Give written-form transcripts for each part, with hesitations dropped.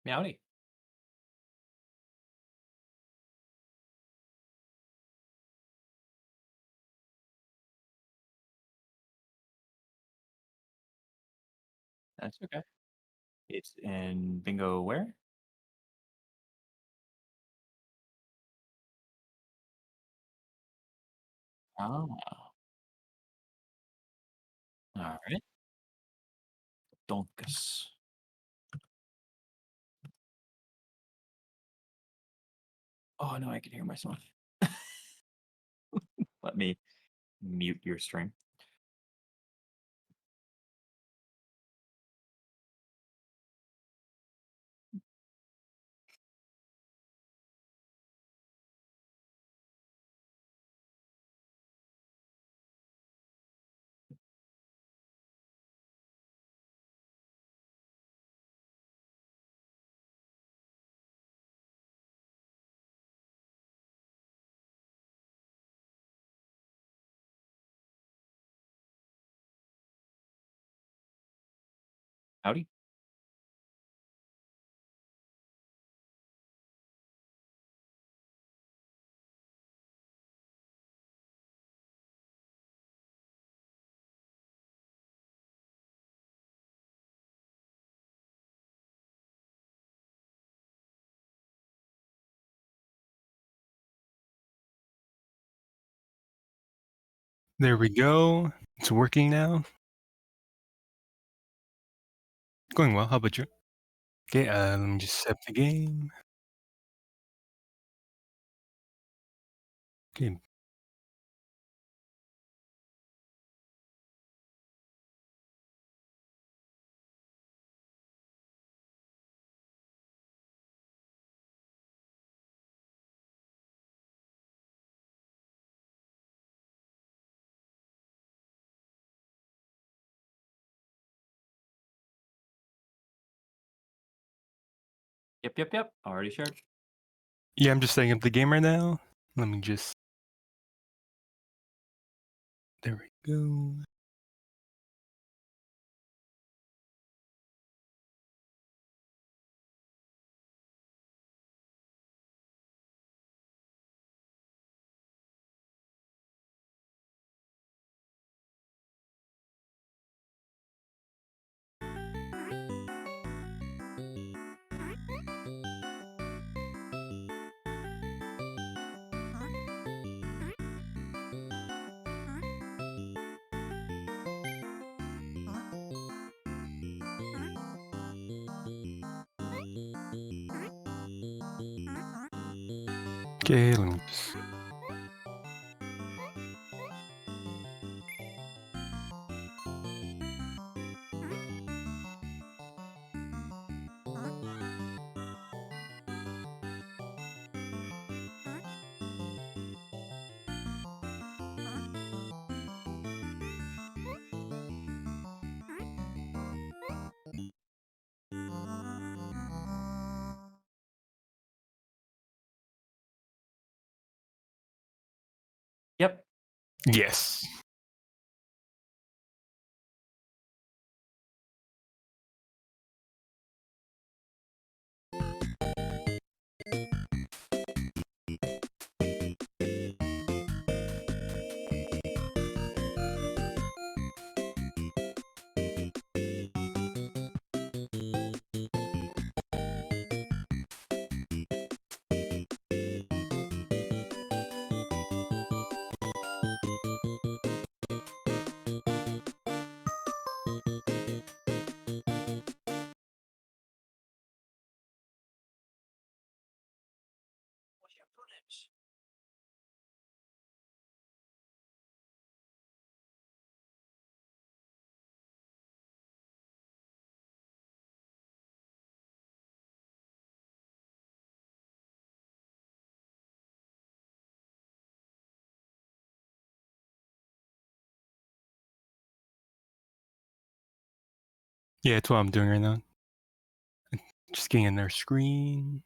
Howdy. That's okay. It's in Bingo where? Oh, alright. Donkus. Oh, no, I can hear myself. Let me mute your stream. Howdy. There we go. It's working now. Going well. How about you? Okay, let me just set the game. Okay. Yep. Already shared. Yeah, I'm just setting up the game right now. Let me just. There we go. Okay, let me just. Yep. Yes. Yeah, that's what I'm doing right now. Just getting in their screen.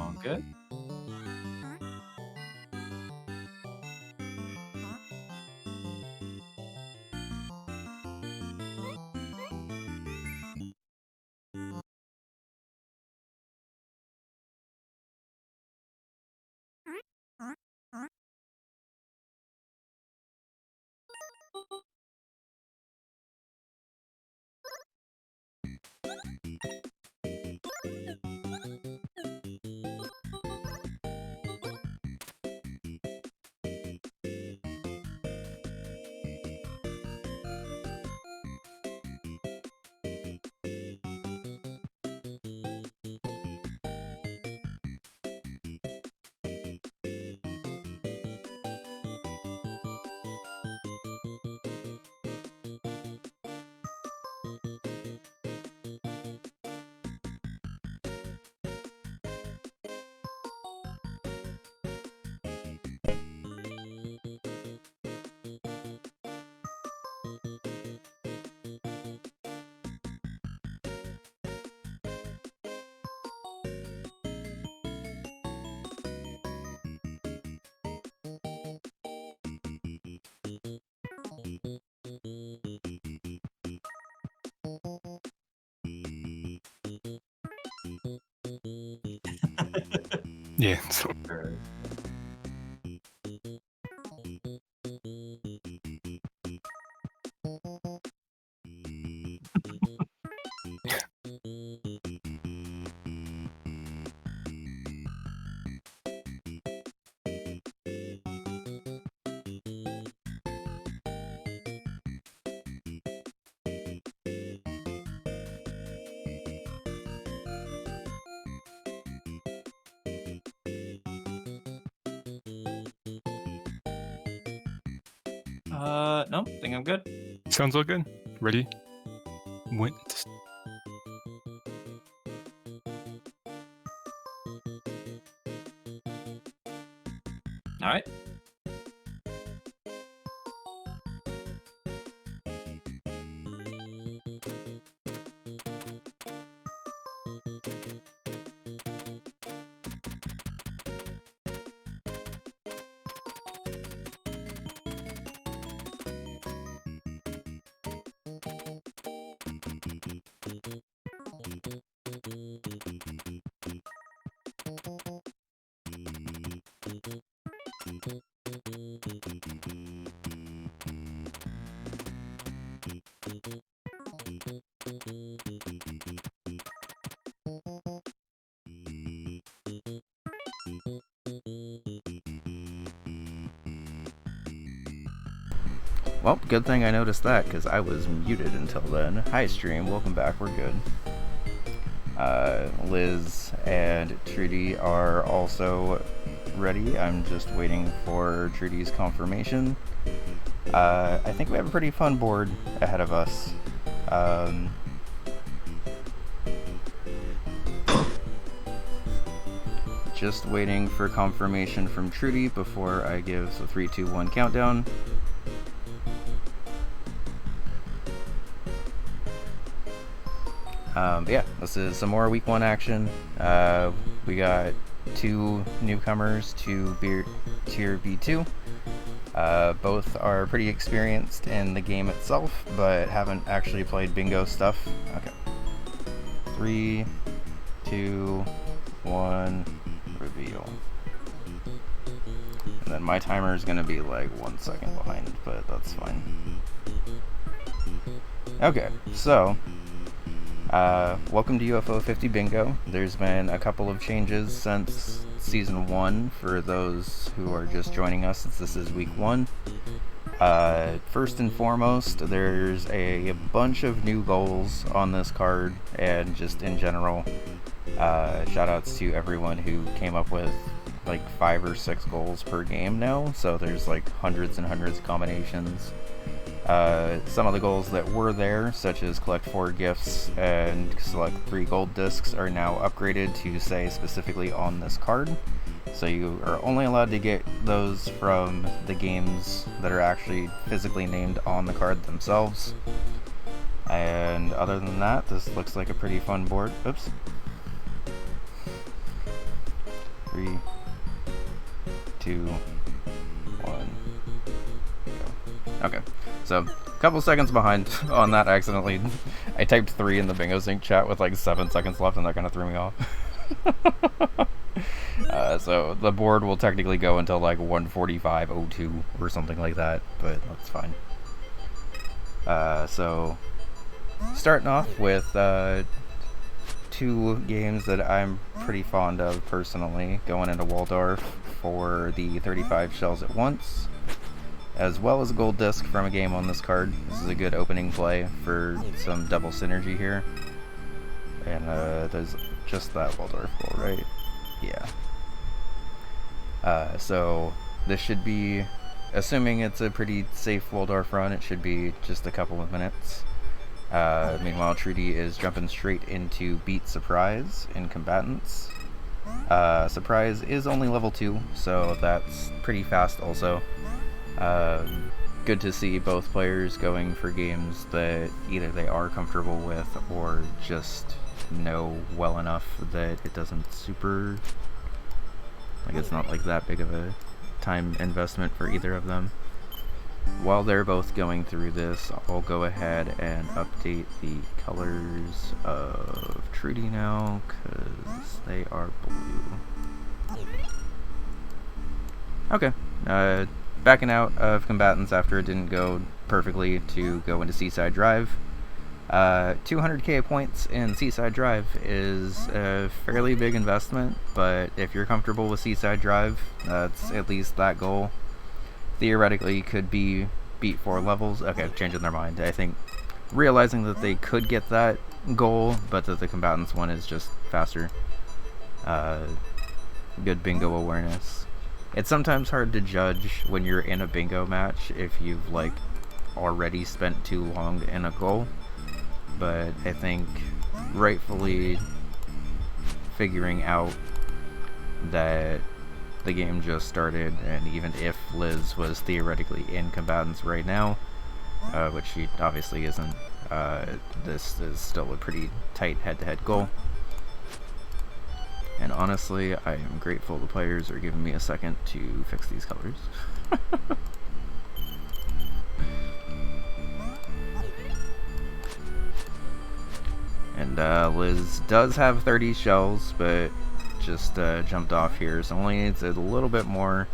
All good. Yeah, so Sure. No, think I'm good. sounds all good. Ready? Went. All right. Well, good thing I noticed that, because I was muted until then. Hi, stream. Welcome back. We're good. Liz and Trudy are also ready. I'm just waiting for Trudy's confirmation. I think we have a pretty fun board ahead of us. Just waiting for confirmation from Trudy before I give the 3, 2, 1 countdown. Yeah, this is some more week 1 action. We got 2 newcomers to tier B2. Both are pretty experienced in the game itself, but haven't actually played bingo stuff. Okay. 3, 2, 1, reveal. And then my timer is gonna be like 1 second behind, but that's fine. Okay, so welcome to UFO 50 Bingo. There's been a couple of changes since Season 1 for those who are just joining us, since this is Week 1. First and foremost, there's a bunch of new goals on this card, and just in general, shoutouts to everyone who came up with like 5 or 6 goals per game now, so there's like hundreds and hundreds of combinations. Some of the goals that were there, such as collect 4 gifts and select 3 gold discs, are now upgraded to say specifically on this card. So you are only allowed to get those from the games that are actually physically named on the card themselves. And other than that, this looks like a pretty fun board. Oops. 3, 2, 1, go. Okay, so a couple seconds behind on that accidentally. I typed 3 in the Bingo Sync chat with like 7 seconds left, and that kind of threw me off. So the board will technically go until like 1:45:02 or something like that, but that's fine. So starting off with 2 games that I'm pretty fond of personally, going into Waldorf for the 35 shells at once, as well as a gold disc from a game on this card. This is a good opening play for some double synergy here. And there's just that Waldorf goal, right? Yeah. So this should be, assuming it's a pretty safe Waldorf run, it should be just a couple of minutes. Meanwhile, Trudy is jumping straight into Beat Surprise in Combatants. Surprise is only level 2, so that's pretty fast also. Good to see both players going for games that either they are comfortable with or just know well enough that it doesn't super, like, it's not like that big of a time investment for either of them. While they're both going through this, I'll go ahead and update the colors of Trudy now, because they are blue. Okay, backing out of Combatants after it didn't go perfectly to go into Seaside Drive. 200k points in Seaside Drive is a fairly big investment, but if you're comfortable with Seaside Drive, that's at least that goal. Theoretically could be beat 4 levels. Okay, changing their mind. I think realizing that they could get that goal, but that the Combatants one is just faster. Good bingo awareness. It's sometimes hard to judge when you're in a bingo match if you've like already spent too long in a goal, but I think rightfully figuring out that the game just started, and even if Liz was theoretically in Combatants right now, which she obviously isn't, this is still a pretty tight head-to-head goal. And honestly, I am grateful the players are giving me a second to fix these colors. And Liz does have 30 shells, but just jumped off here, so only needs a little bit more,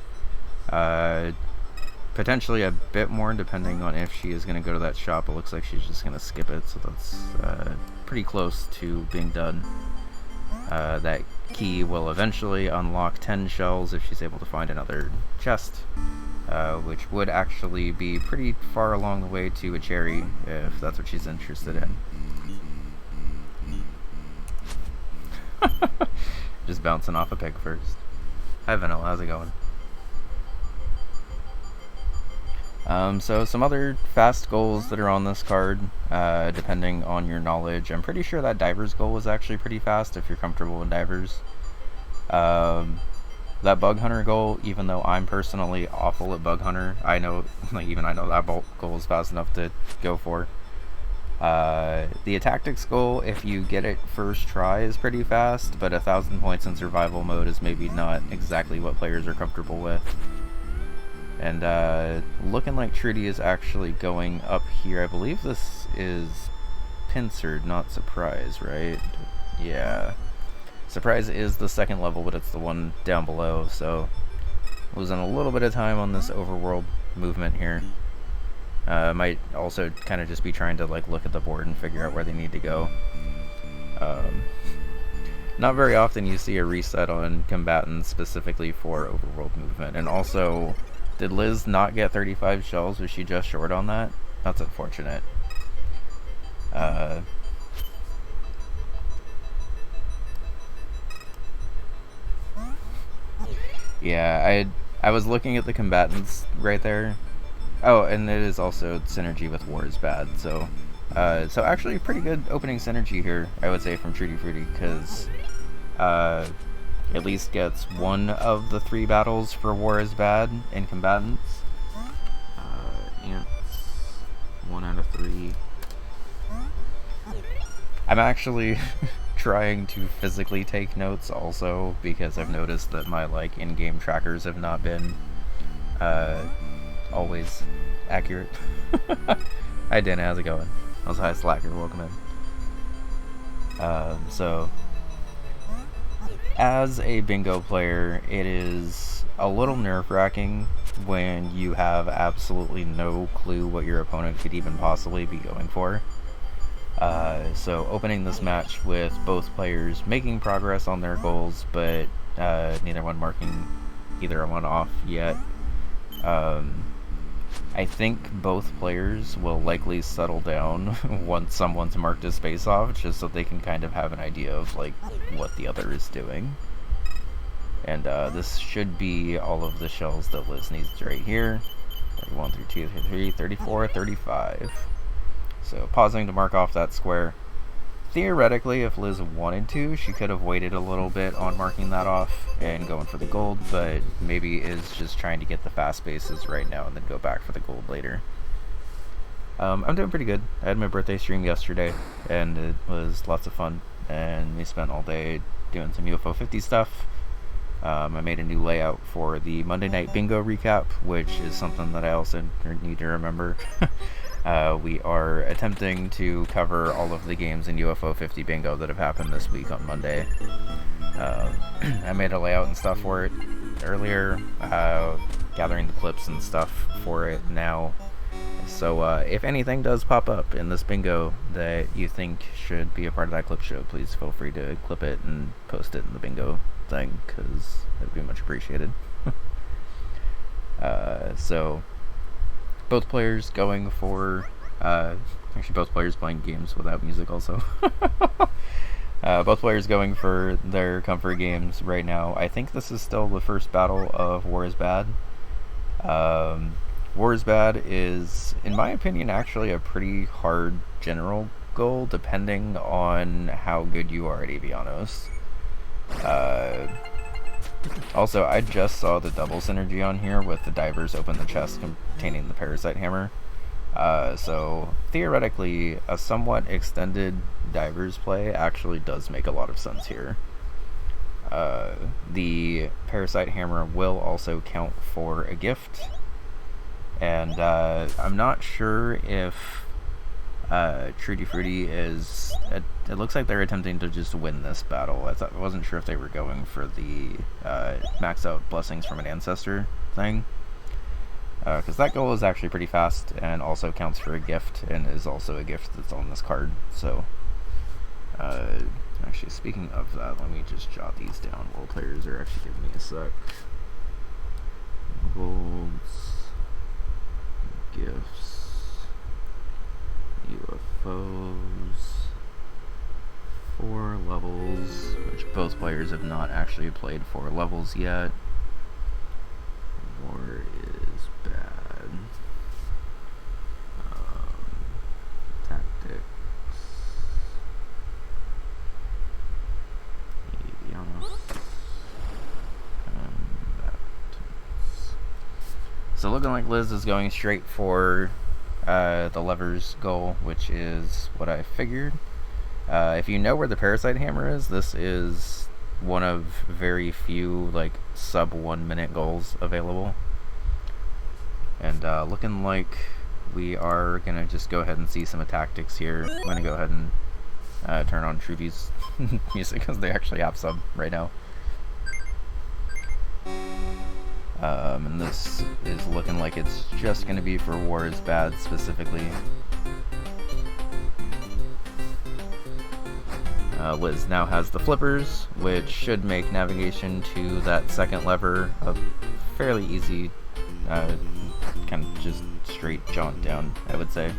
potentially a bit more depending on if she is going to go to that shop. It looks like she's just going to skip it, so that's pretty close to being done. That key will eventually unlock 10 shells if she's able to find another chest, which would actually be pretty far along the way to a cherry if that's what she's interested in. Just bouncing off a pig first. Hi Vanilla, how's it going? So some other fast goals that are on this card, depending on your knowledge. I'm pretty sure that Diver's goal was actually pretty fast if you're comfortable with Divers. That Bug Hunter goal, even though I'm personally awful at Bug Hunter, I know, like, even I know that goal is fast enough to go for. The Tactics goal, if you get it first try, is pretty fast, but 1,000 points in survival mode is maybe not exactly what players are comfortable with. And looking like Trudy is actually going up here. I believe this is Pincered, not Surprise, right? Yeah. Surprise is the second level, but it's the one down below, so losing a little bit of time on this overworld movement here. Might also kind of just be trying to like look at the board and figure out where they need to go. Not very often you see a reset on Combatants specifically for overworld movement. And also, did Liz not get 35 shells? Was she just short on that? That's unfortunate. Yeah, I was looking at the Combatants right there. Oh, and it is also synergy with War is bad, so so actually pretty good opening synergy here, I would say, from trootyfruity, because at least gets one of the 3 battles for War is bad in Combatants. Ants, 1 out of 3. I'm actually trying to physically take notes also, because I've noticed that my like in-game trackers have not been always accurate. Hi Dana, how's it going? Also hi Slacker, welcome in. So as a bingo player, it is a little nerve-wracking when you have absolutely no clue what your opponent could even possibly be going for. So opening this match with both players making progress on their goals, but neither one marking either one off yet. I think both players will likely settle down once someone's marked a space off, just so they can kind of have an idea of like what the other is doing. And this should be all of the shells that Liz needs right here. 31, 32, 33, 34, 35. So pausing to mark off that square. Theoretically, if Liz wanted to, she could have waited a little bit on marking that off and going for the gold, but maybe is just trying to get the fast spaces right now and then go back for the gold later. I'm doing pretty good. I had my birthday stream yesterday, and it was lots of fun, and we spent all day doing some UFO 50 stuff. I made a new layout for the Monday Night Bingo recap, which is something that I also need to remember. We are attempting to cover all of the games in UFO 50 Bingo that have happened this week on Monday. I made a layout and stuff for it earlier, gathering the clips and stuff for it now. So if anything does pop up in this bingo that you think should be a part of that clip show, please feel free to clip it and post it in the bingo thing, because that would be much appreciated. So both players going for actually both players playing games without music also. Both players going for their comfort games right now. I think this is still the first battle of War is Bad. War is Bad is, in my opinion, actually a pretty hard general goal, depending on how good you are at Avianos. Also, I just saw the double synergy on here with the divers open the chest containing the parasite hammer. So theoretically, a somewhat extended divers play actually does make a lot of sense here. The parasite hammer will also count for a gift, and I'm not sure if Trootyfruity is... It looks like they're attempting to just win this battle. I wasn't sure if they were going for the max out blessings from an ancestor thing, because that goal is actually pretty fast and also counts for a gift, and is also a gift that's on this card. So actually, speaking of that, let me just jot these down while players are actually giving me a sec. Golds, gifts, UFOs, 4 levels, which both players have not actually played 4 levels yet. War is Bad. Tactics. So looking like Liz is going straight for the lever's goal, which is what I figured. If you know where the parasite hammer is, this is one of very few like sub 1 minute goals available. And looking like we are gonna just go ahead and see some tactics here. I'm gonna go ahead and turn on Trudy's music because they actually have sub right now. And this is looking like it's just going to be for War is Bad specifically. Liz now has the flippers, which should make navigation to that second lever a fairly easy, kind of just straight jaunt down, I would say.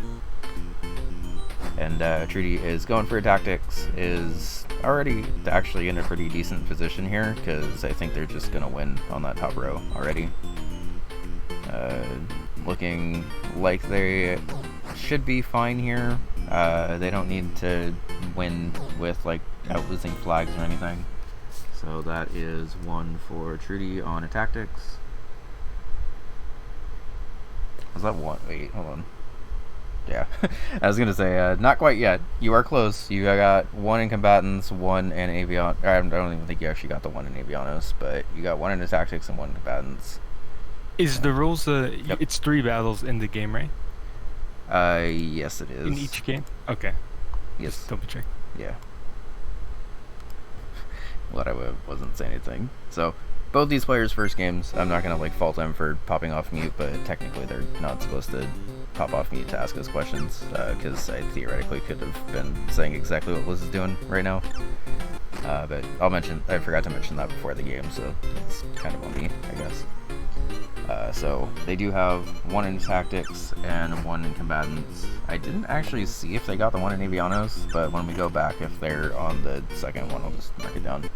And Trudy is going for tactics, is already actually in a pretty decent position here, because I think they're just going to win on that top row already. Looking like they should be fine here. They don't need to win with like out losing flags or anything. So that is 1 for Trudy on a tactics. Was that 1? Wait, hold on. Yeah, I was gonna say, not quite yet. You are close. You got 1 in combatants, 1 in avion. I don't even think you actually got the 1 in avianos, but you got 1 in tactics and 1 in combatants. Is the rules? Yep. It's 3 battles in the game, right? Yes, it is. In each game. Okay. Yes. Just double check. Yeah. Glad I wasn't saying anything. So, both these players' first games, I'm not gonna like fault them for popping off mute, but technically they're not supposed to pop off mute to ask us questions, because I theoretically could have been saying exactly what Liz is doing right now. But I forgot to mention that before the game, so it's kind of on me, I guess. So they do have 1 in tactics and 1 in combatants. I didn't actually see if they got the 1 in avianos, but when we go back, if they're on the second one, I'll just mark it down.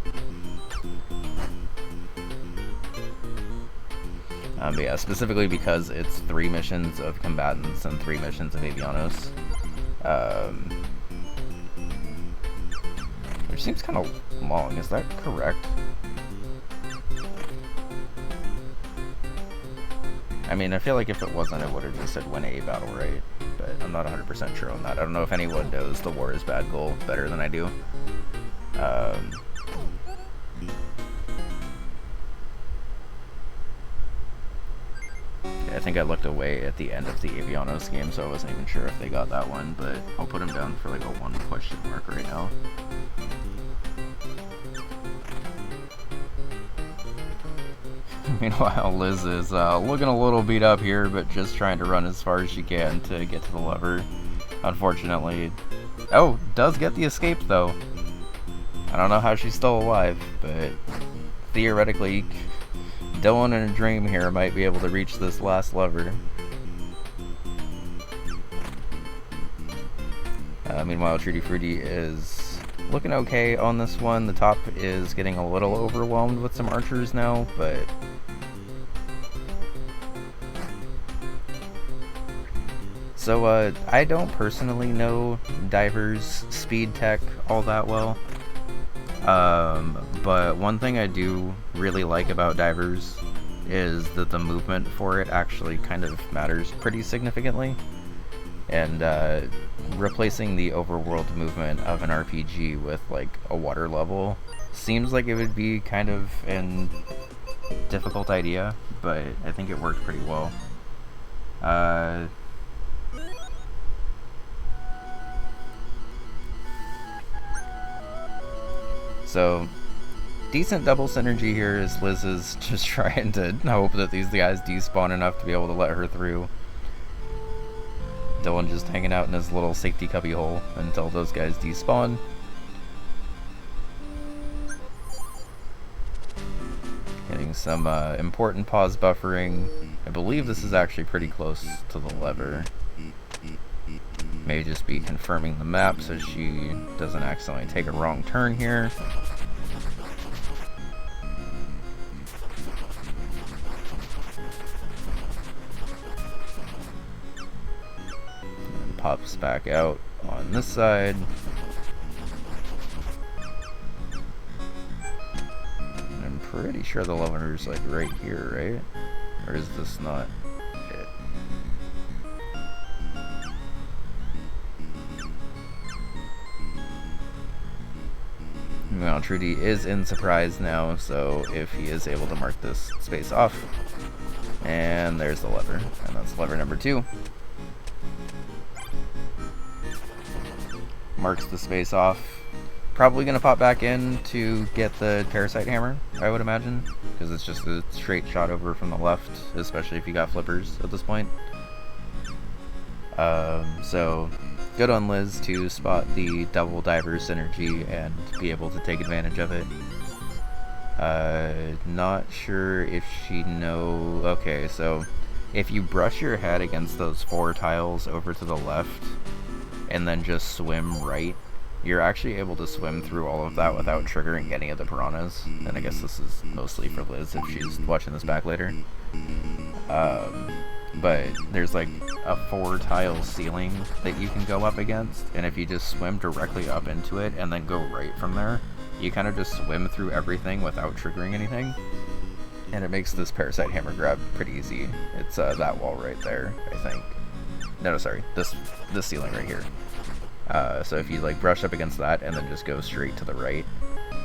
But yeah, specifically because it's 3 missions of combatants and 3 missions of avianos. Which seems kind of long, is that correct? I mean, I feel like if it wasn't, it would have just said win a battle, right? But I'm not 100% sure on that. I don't know if anyone knows the War is Bad goal better than I do. I think I looked away at the end of the Avianos game, so I wasn't even sure if they got that one, but I'll put them down for like a 1 question mark right now. Meanwhile, Liz is looking a little beat up here, but just trying to run as far as she can to get to the lever. Unfortunately, does get the escape though. I don't know how she's still alive, but theoretically, Dylan in a dream here might be able to reach this last lever. Meanwhile, Trooty Fruity is looking okay on this one. The top is getting a little overwhelmed with some archers now, but so I don't personally know Diver's speed tech all that well. But one thing I do really like about Divers is that the movement for it actually kind of matters pretty significantly. And replacing the overworld movement of an RPG with like a water level seems like it would be kind of a difficult idea, but I think it worked pretty well. So, decent double synergy here as Liz is just trying to hope that these guys despawn enough to be able to let her through. Dylan just hanging out in his little safety cubby hole until those guys despawn. Getting some important pause buffering. I believe this is actually pretty close to the lever. May just be confirming the map so she doesn't accidentally take a wrong turn here. And pops back out on this side. And I'm pretty sure the lever's like right here, right? Or is this not it? Well, Trudy is in surprise now, so if he is able to mark this space off, and there's the lever, and that's lever number 2. Marks the space off. Probably gonna pop back in to get the parasite hammer, I would imagine, because it's just a straight shot over from the left, especially if you got flippers at this point. So good on Liz to spot the double diver synergy and be able to take advantage of it. Not sure if she okay, so if you brush your head against those 4 tiles over to the left and then just swim right, you're actually able to swim through all of that without triggering any of the piranhas. And I guess this is mostly for Liz if she's watching this back later. But there's like a 4-tile ceiling that you can go up against, and if you just swim directly up into it and then go right from there, you kind of just swim through everything without triggering anything, and it makes this parasite hammer grab pretty easy. It's that wall right there, I think. no, sorry, this ceiling right here. So if you like brush up against that and then just go straight to the right,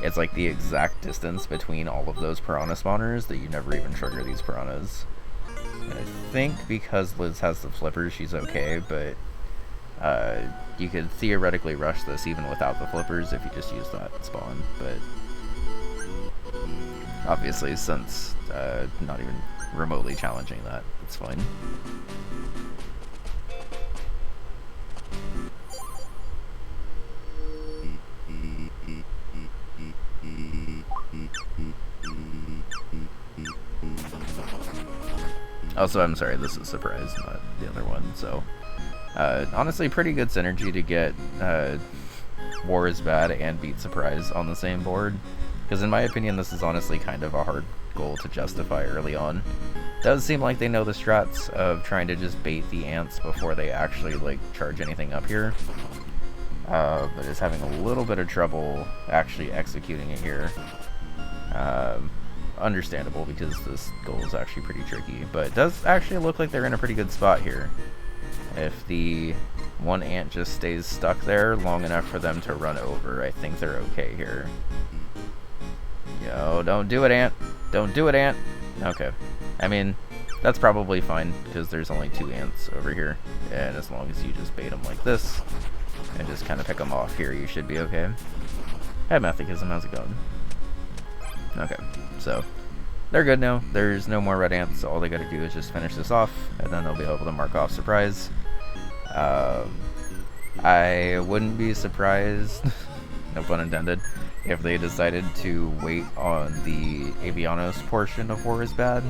it's like the exact distance between all of those piranha spawners that you never even trigger these piranhas. And I think because Liz has the flippers, she's okay, but you could theoretically rush this even without the flippers if you just use that spawn. But obviously, since not even remotely challenging that, it's fine. Also, I'm sorry, this is Surprise, not the other one, so... honestly, pretty good synergy to get War is Bad and beat Surprise on the same board. Because in my opinion, this is honestly kind of a hard goal to justify early on. Does seem like they know the strats of trying to just bait the ants before they actually, like, charge anything up here. But is having a little bit of trouble actually executing it here. Understandable, because this goal is actually pretty tricky, but it does actually look like they're in a pretty good spot here. If the one ant just stays stuck there long enough for them to run over, I think they're okay here. Yo, don't do it, ant! Don't do it, ant! Okay. I mean, that's probably fine, because there's only 2 ants over here, and as long as you just bait them like this, and just kind of pick them off here, you should be okay. Hey, Mathicism, how's it going? Okay, so they're good now. There's no more red ants, so all they gotta do is just finish this off, and then they'll be able to mark off Surprise. I wouldn't be surprised, no pun intended, if they decided to wait on the Avianos portion of War is Bad,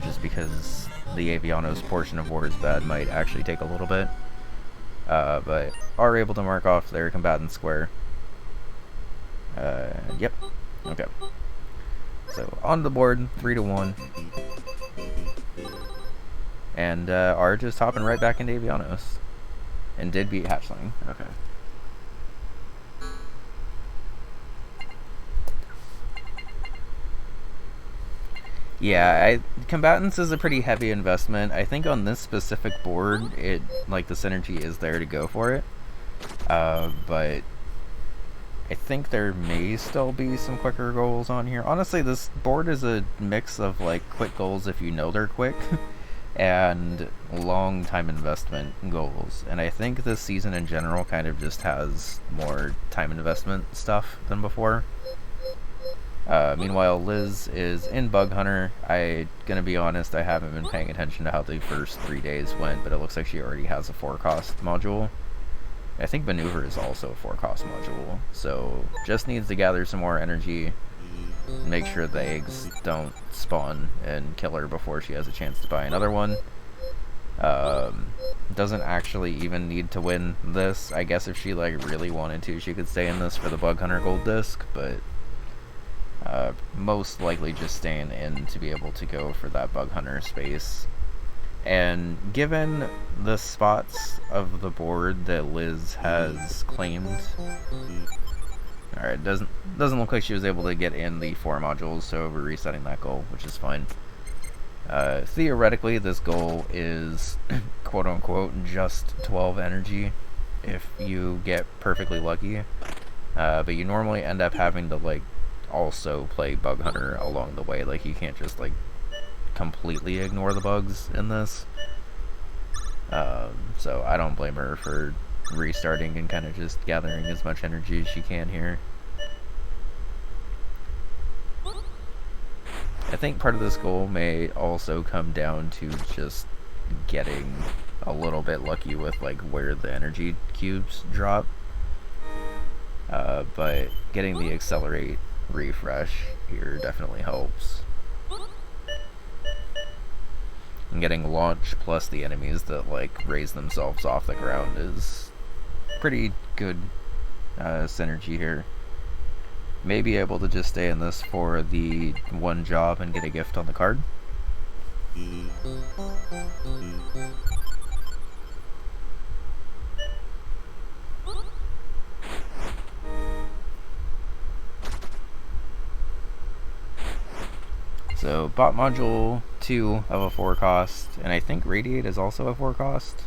just because the Avianos portion of War is Bad might actually take a little bit, but are able to mark off their combatant square. Yep. Okay. So on the board, 3-1, and are just hopping right back into Avianos, and did beat Hatchling. Okay. Yeah, combatants is a pretty heavy investment. I think on this specific board, like the synergy is there to go for it, but I think there may still be some quicker goals on here. Honestly, this board is a mix of like quick goals if you know they're quick, and long time investment goals. And I think this season in general kind of just has more time investment stuff than before. Meanwhile, Liz is in Bug Hunter. I'm gonna be honest, I haven't been paying attention to how the first 3 days went, but it looks like she already has a 4-cost module. I think Maneuver is also a 4-cost module, so just needs to gather some more energy, make sure the eggs don't spawn and kill her before she has a chance to buy another one. Doesn't actually even need to win this. I guess if she like really wanted to, she could stay in this for the Bug Hunter gold disc, but most likely just staying in to be able to go for that Bug Hunter space. And given the spots of the board that Liz has claimed, alright, doesn't look like she was able to get in the 4 modules, so we're resetting that goal, which is fine. Theoretically, this goal is quote-unquote just 12 energy if you get perfectly lucky, but you normally end up having to like also play Bug Hunter along the way. Like, you can't just like completely ignore the bugs in this, so I don't blame her for restarting and kind of just gathering as much energy as she can here. I think part of this goal may also come down to just getting a little bit lucky with like where the energy cubes drop, but getting the accelerate refresh here definitely helps. And getting launch plus the enemies that like raise themselves off the ground is pretty good synergy here. May be able to just stay in this for the one job and get a gift on the card. So bot module 2 of a 4 cost, and I think Radiate is also a 4 cost.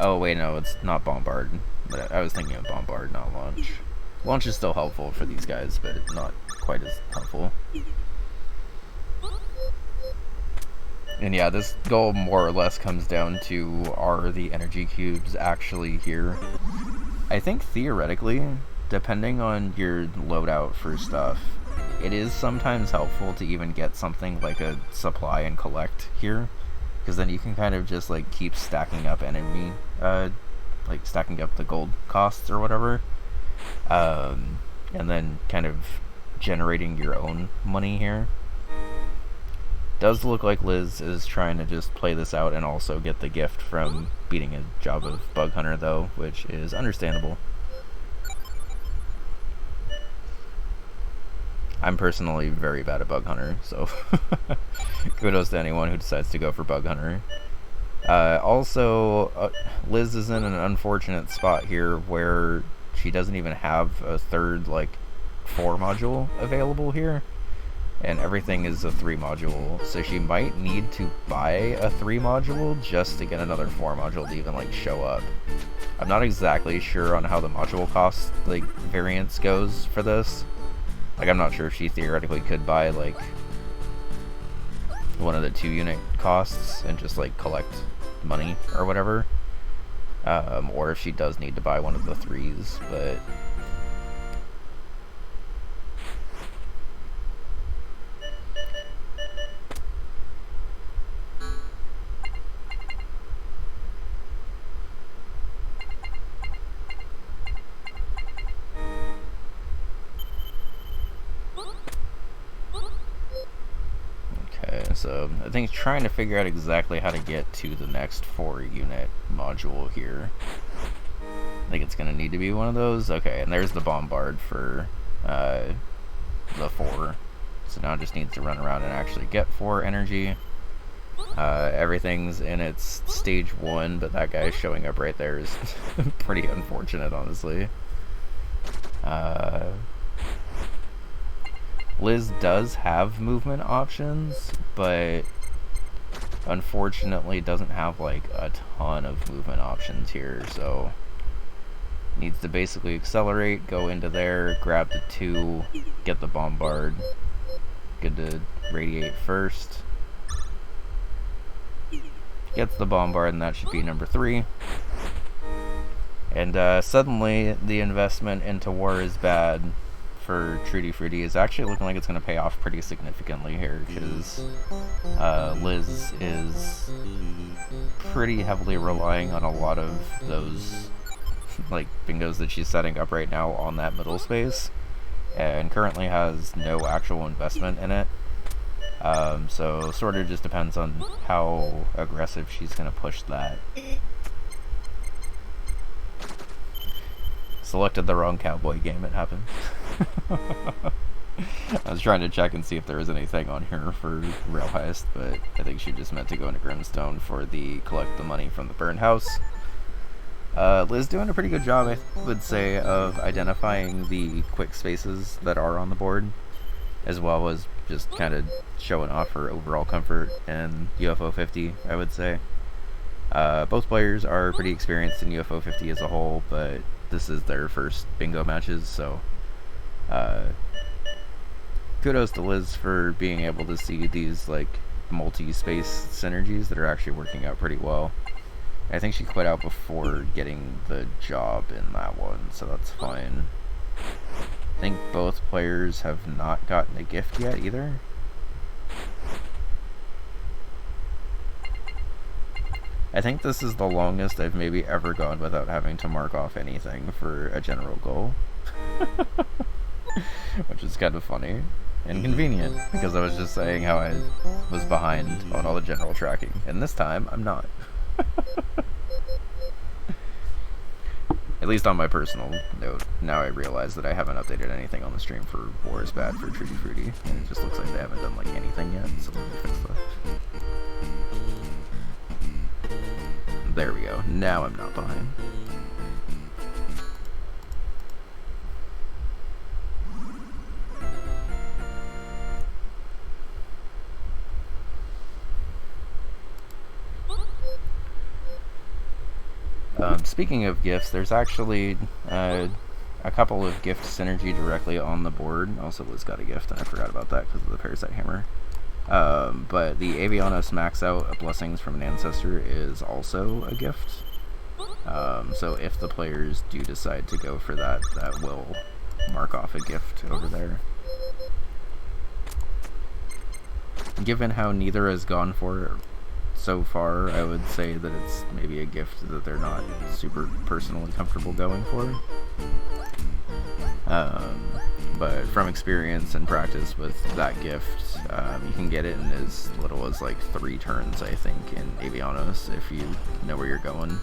Oh, wait, no, it's not Bombard. But I was thinking of Bombard, not Launch. Launch is still helpful for these guys, but not quite as helpful. And yeah, this goal more or less comes down to, are the energy cubes actually here? I think theoretically, depending on your loadout for stuff, it is sometimes helpful to even get something like a supply and collect here, because then you can kind of just like keep stacking up enemy, like stacking up the gold costs or whatever, and then kind of generating your own money here. Does look like Liz is trying to just play this out and also get the gift from beating a job of Bug Hunter, though, which is understandable. I'm personally very bad at Bug Hunter, so kudos to anyone who decides to go for Bug Hunter. Also, Liz is in an unfortunate spot here where she doesn't even have a third, like, 4 module available here. And everything is a 3 module, so she might need to buy a 3 module just to get another 4 module to even like show up. I'm not exactly sure on how the module cost like variance goes for this. Like, I'm not sure if she theoretically could buy like one of the 2 unit costs and just like collect money or whatever, or if she does need to buy one of the 3s, but so I think trying to figure out exactly how to get to the next 4 unit module here. I think it's going to need to be one of those. Okay, and there's the Bombard for the 4. So now it just needs to run around and actually get 4 energy. Everything's in its stage 1, but that guy showing up right there is pretty unfortunate, honestly. Liz does have movement options, but unfortunately doesn't have like a ton of movement options here, so needs to basically accelerate, go into there, grab the 2, get the Bombard. Good to radiate first. Gets the Bombard, and that should be number 3. And suddenly the investment into war is bad for trootyfruity is actually looking like it's going to pay off pretty significantly here, because Liz is pretty heavily relying on a lot of those like bingos that she's setting up right now on that middle space, and currently has no actual investment in it. So sort of just depends on how aggressive she's going to push that. Selected the wrong cowboy game, it happened. I was trying to check and see if there was anything on here for Rail Heist, but I think she just meant to go into Grimstone for the collect the money from the burned house. Liz doing a pretty good job, I would say, of identifying the quick spaces that are on the board, as well as just kind of showing off her overall comfort in UFO 50, I would say. Both players are pretty experienced in UFO 50 as a whole, but this is their first bingo matches, so kudos to Liz for being able to see these like multi-space synergies that are actually working out pretty well. I think she quit out before getting the job in that one, so that's fine. I think both players have not gotten a gift yet either. I think this is the longest I've maybe ever gone without having to mark off anything for a general goal. Which is kind of funny and convenient, because I was just saying how I was behind on all the general tracking, and this time I'm not. At least on my personal note, now I realize that I haven't updated anything on the stream for War is Bad for trootyfruity, and it just looks like they haven't done like anything yet, so let me fix that. There we go. Now I'm not behind. Speaking of gifts, there's actually a couple of gift synergy directly on the board. Also, Liz got a gift, and I forgot about that because of the Parasite Hammer. But the Avianos Max Out Blessings from an Ancestor is also a gift. So if the players do decide to go for that, that will mark off a gift over there. Given how neither has gone for it so far, I would say that it's maybe a gift that they're not super personally comfortable going for. But from experience and practice with that gift, you can get it in as little as like 3 turns, I think, in Avianos if you know where you're going.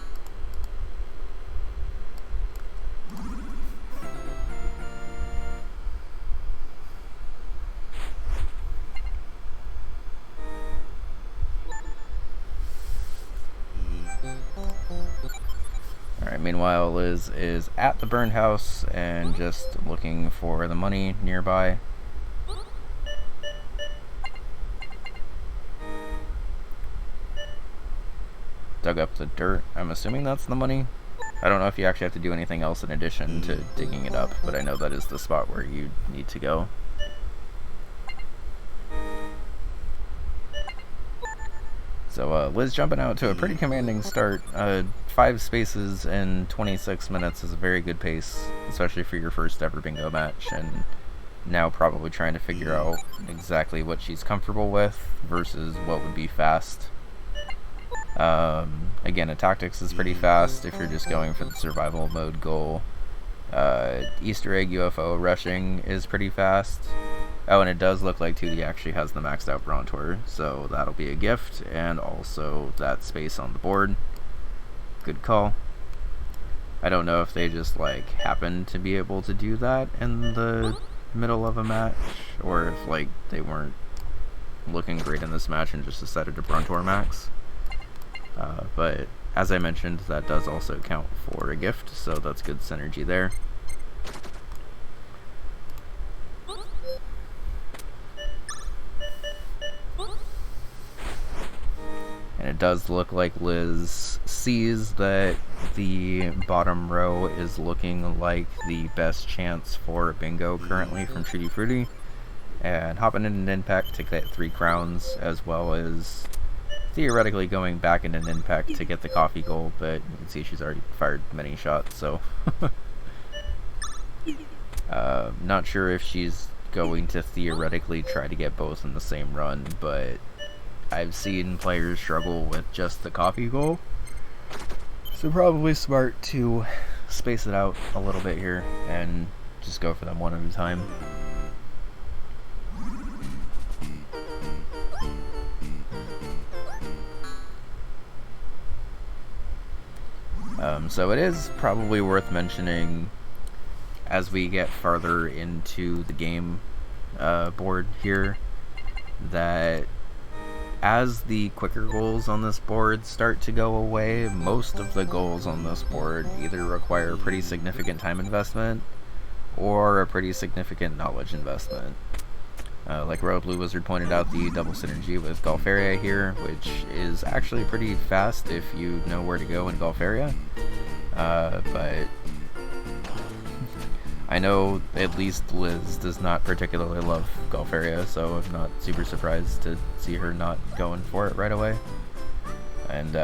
Alright, meanwhile, Liz is at the burned house and just looking for the money nearby. Dug up the dirt. I'm assuming that's the money. I don't know if you actually have to do anything else in addition to digging it up, but I know that is the spot where you need to go. So Liz jumping out to a pretty commanding start. 5 spaces in 26 minutes is a very good pace, especially for your first ever bingo match, and now probably trying to figure out exactly what she's comfortable with versus what would be fast. Again, a tactics is pretty fast if you're just going for the survival mode goal. Easter egg UFO rushing is pretty fast. Oh, and it does look like 2D actually has the maxed out Brontor, so that'll be a gift, and also that space on the board. Good call. I don't know if they just like happened to be able to do that in the middle of a match, or if like they weren't looking great in this match and just decided to Brontor max. But as I mentioned, that does also count for a gift, so that's good synergy there. And it does look like Liz sees that the bottom row is looking like the best chance for bingo currently from Trooty Fruity, and hopping in an impact to get 3 crowns, as well as theoretically going back in an impact to get the coffee goal, but you can see she's already fired many shots, so not sure if she's going to theoretically try to get both in the same run, but I've seen players struggle with just the coffee goal, so probably smart to space it out a little bit here and just go for them one at a time. So it is probably worth mentioning as we get farther into the game board here that as the quicker goals on this board start to go away, most of the goals on this board either require a pretty significant time investment or a pretty significant knowledge investment. Like Royal Blue Wizard pointed out, the double synergy with Golfaria here, which is actually pretty fast if you know where to go in Golfaria. But I know at least Liz does not particularly love Golfaria, so I'm not super surprised to see her not going for it right away. And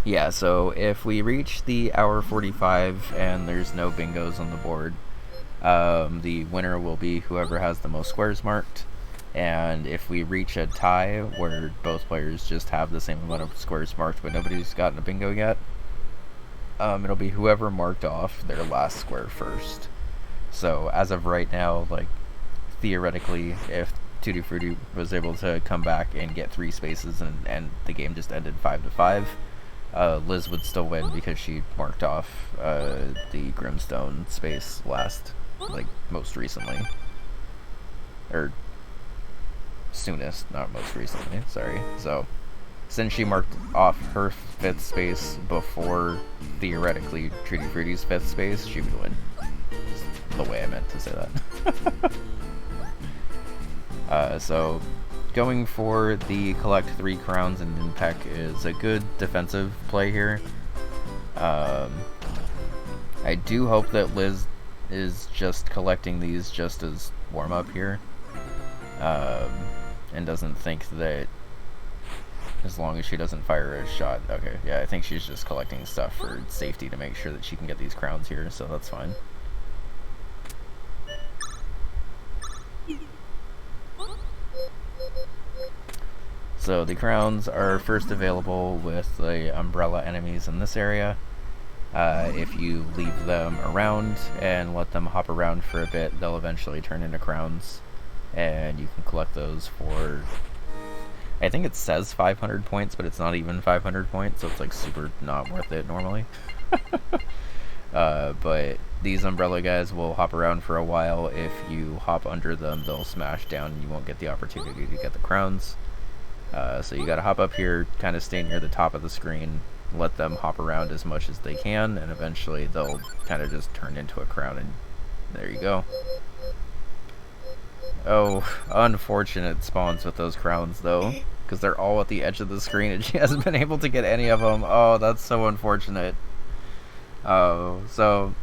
yeah, so if we reach the hour 45 and there's no bingos on the board, the winner will be whoever has the most squares marked. And if we reach a tie where both players just have the same amount of squares marked but nobody's gotten a bingo yet, it'll be whoever marked off their last square first. So as of right now, like theoretically, if Trooty Fruity was able to come back and get 3 spaces and the game just ended 5-5, Liz would still win because she marked off the Grimstone space last, like most recently, or soonest, not most recently, sorry. So since she marked off her 5th space before theoretically Trooty Fruity's 5th space, she would win. That's the way I meant to say that. So going for the collect 3 crowns and Ninpeck is a good defensive play here. I do hope that Liz is just collecting these just as warm-up here, and doesn't think that as long as she doesn't fire a shot. Okay, yeah, I think she's just collecting stuff for safety to make sure that she can get these crowns here, so that's fine. So the crowns are first available with the umbrella enemies in this area. If you leave them around and let them hop around for a bit, they'll eventually turn into crowns, and you can collect those for, I think it says 500 points, but it's not even 500 points, so it's like super not worth it normally. But these umbrella guys will hop around for a while. If you hop under them, they'll smash down and you won't get the opportunity to get the crowns. So you gotta hop up here, kind of stay near the top of the screen, let them hop around as much as they can, and eventually they'll kind of just turn into a crown, and there you go. Oh, unfortunate spawns with those crowns though, because they're all at the edge of the screen and she hasn't been able to get any of them. Oh, that's so unfortunate. Oh, so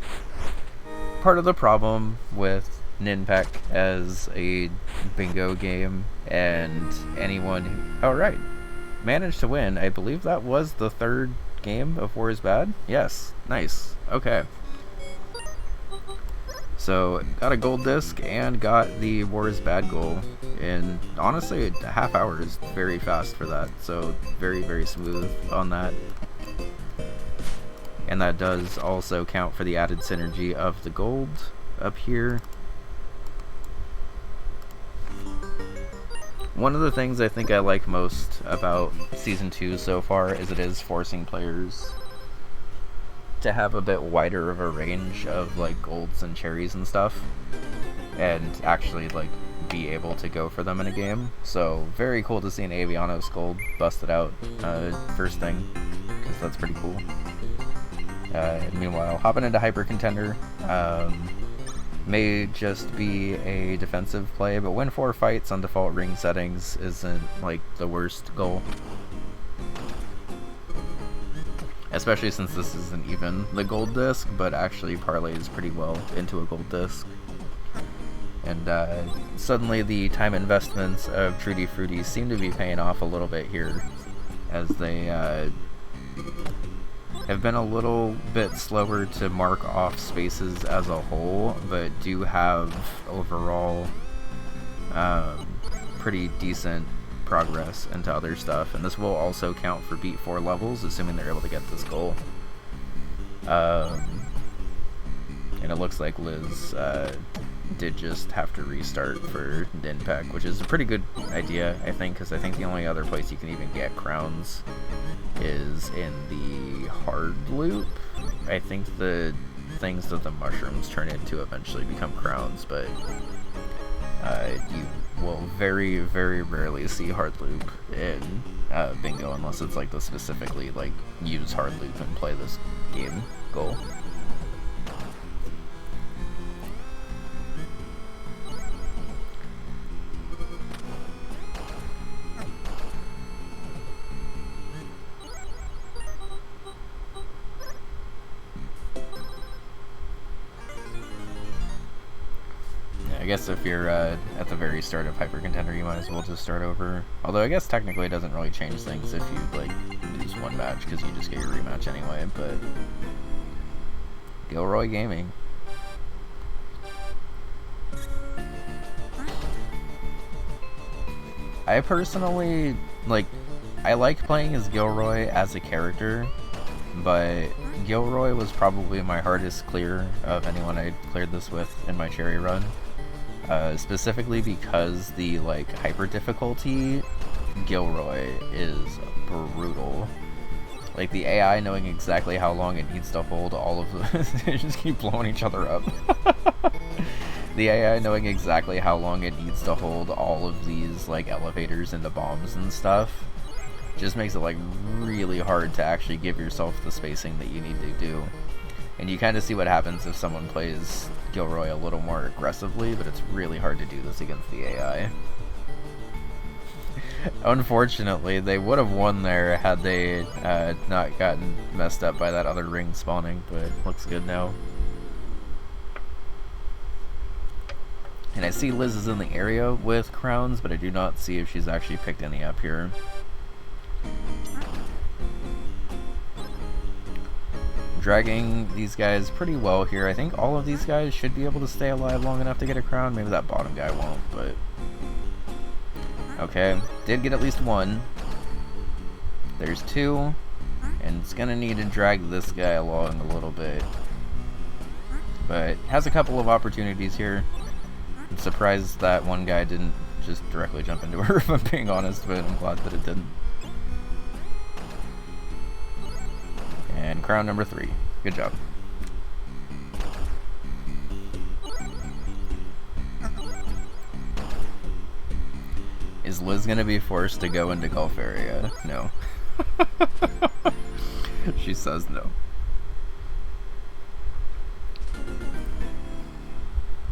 part of the problem with Ninpeck as a bingo game, and anyone who, oh right, managed to win. I believe that was the 3rd game of War is Bad. Yes, nice. Okay. So got a gold disc and got the War is Bad goal in, honestly, a half hour is very fast for that. So very, very smooth on that. And that does also count for the added synergy of the gold up here. One of the things I think I like most about Season 2 so far is it is forcing players to have a bit wider of a range of like golds and cherries and stuff, and actually like be able to go for them in a game. So very cool to see an Avianos gold busted out first thing, because that's pretty cool. Meanwhile, hopping into Hyper Contender may just be a defensive play, but win 4 fights on default ring settings isn't like the worst goal. Especially since this isn't even the gold disc, but actually parlays pretty well into a gold disc. And suddenly the time investments of Trooty Fruity seem to be paying off a little bit here, as they have been a little bit slower to mark off spaces as a whole, but do have overall pretty decent progress into other stuff, and this will also count for beat 4 levels, assuming they're able to get this goal. And it looks like Liz did just have to restart for Ninpeck, which is a pretty good idea, I think, because I think the only other place you can even get crowns is in the hard loop. I think the things that the mushrooms turn into eventually become crowns, but you will very, very rarely see hard loop in bingo unless it's like the specifically like use hard loop and play this game goal. I guess if you're at the very start of Hyper Contender, you might as well just start over. Although I guess technically it doesn't really change things if you like lose one match, because you just get your rematch anyway. But Gilroy Gaming. I personally I like playing as Gilroy as a character, but Gilroy was probably my hardest clear of anyone I cleared this with in my cherry run. Specifically because the hyper difficulty, Gilroy is brutal. Like the AI knowing exactly how long it needs to hold all of the they just keep blowing each other up. The AI knowing exactly how long it needs to hold all of these elevators into bombs and stuff just makes it really hard to actually give yourself the spacing that you need to do. And you kind of see what happens if someone plays Gilroy a little more aggressively, but it's really hard to do this against the AI. Unfortunately, they would have won there had they not gotten messed up by that other ring spawning, but looks good now. And I see Liz is in the area with crowns, but I do not see if she's actually picked any up here. Dragging these guys pretty well here. I think all of these guys should be able to stay alive long enough to get a crown. Maybe that bottom guy won't, but... Okay, did get at least one. There's two, and it's gonna need to drag this guy along a little bit. But has a couple of opportunities here. I'm surprised that one guy didn't just directly jump into her, if I'm being honest, but I'm glad that it didn't. And crown number 3. Good job. Is Liz gonna be forced to go into Gulf area? No. She says no.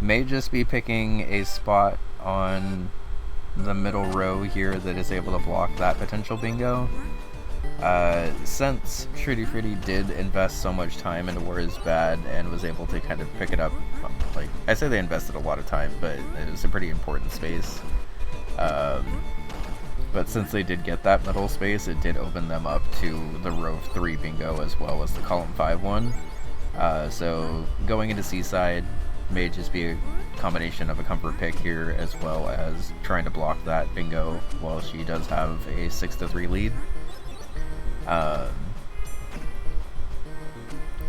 May just be picking a spot on the middle row here that is able to block that potential bingo. Since Trootyfruity did invest so much time into War is Bad and was able to kind of pick it up, like, I say they invested a lot of time, but it was a pretty important space. But since they did get that middle space, it did open them up to the row 3 bingo as well as the column 5 one. So going into Seaside may just be a combination of a comfort pick here as well as trying to block that bingo while she does have a 6-3 lead.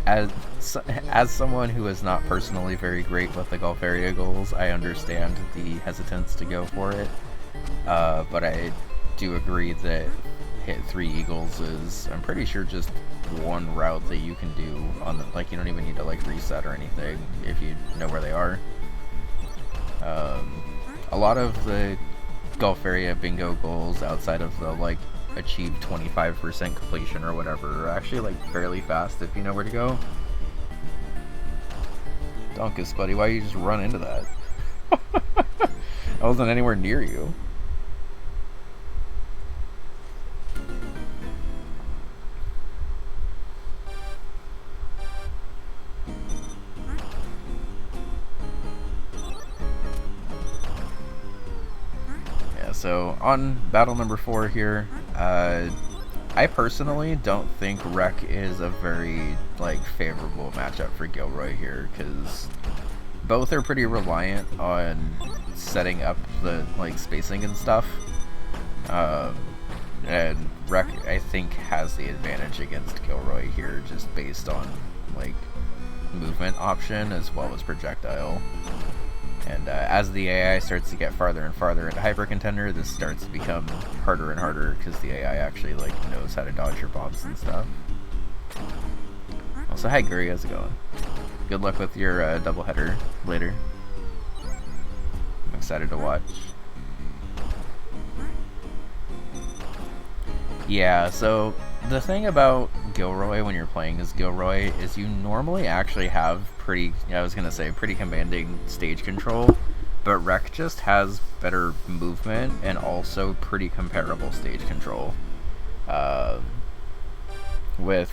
As someone who is not personally very great with the Gulf area goals, I understand the hesitance to go for it, but I do agree that hit 3 eagles is, I'm pretty sure, just one route that you can do on the, like, you don't even need to like reset or anything if you know where they are. A lot of the Gulf area bingo goals outside of the like achieve 25% completion or whatever are actually like fairly fast if you know where to go. Donkus, buddy, why you just run into that? I wasn't anywhere near you. So on battle number 4 here, I personally don't think Wreck is a very like favorable matchup for Gilroy here, because both are pretty reliant on setting up the like spacing and stuff, and Wreck I think has the advantage against Gilroy here just based on like movement option as well as projectile. And as the AI starts to get farther and farther into Hyper Contender, this starts to become harder and harder because the AI actually like knows how to dodge your bombs and stuff. Also, hi Guri, how's it going? Good luck with your doubleheader later. I'm excited to watch. Yeah, so the thing about Gilroy when you're playing as Gilroy is you normally actually have pretty commanding stage control, but Wreck just has better movement and also pretty comparable stage control. With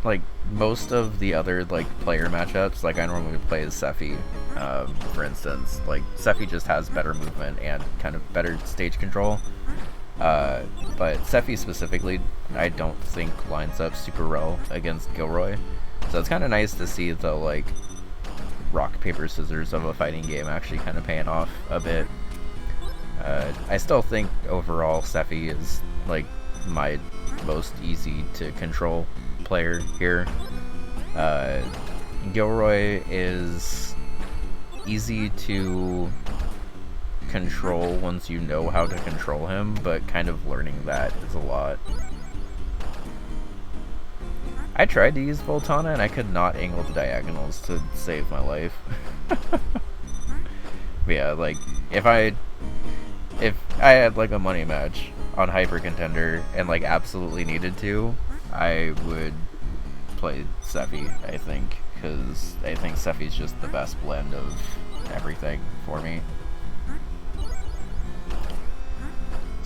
like most of the other like player matchups, like I normally play as Sephi, for instance, like Sephi just has better movement and kind of better stage control. But Sephi specifically, I don't think lines up super well against Gilroy. So it's kind of nice to see the like rock, paper, scissors of a fighting game actually kind of paying off a bit. I still think overall Sephi is like my most easy to control player here. Gilroy is easy to control once you know how to control him, but kind of learning that is a lot. I tried to use Voltana and I could not angle the diagonals to save my life. But yeah, like if I had like a money match on Hyper Contender and like absolutely needed to, I would play Sephi, I think, because I think Sephi's just the best blend of everything for me.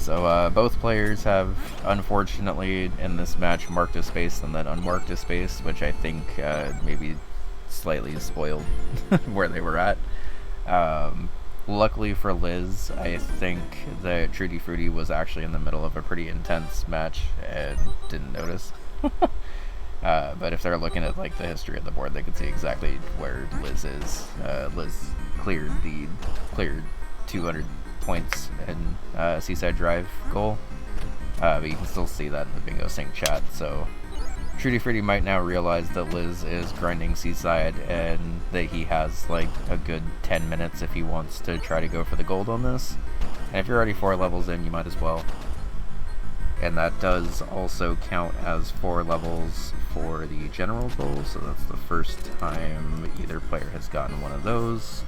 So both players have, unfortunately, in this match, marked a space and then unmarked a space, which I think maybe slightly spoiled where they were at. Luckily for Liz, I think that Trudy Fruity was actually in the middle of a pretty intense match and didn't notice. But if they're looking at like the history of the board, they can see exactly where Liz is. Liz cleared 200 points in Seaside Drive goal, but you can still see that in the Bingo Sync chat. So Trudy Fruity might now realize that Liz is grinding Seaside and that he has like a good 10 minutes if he wants to try to go for the gold on this. And if you're already 4 levels in, you might as well. And that does also count as 4 levels for the general goal, so that's the first time either player has gotten one of those.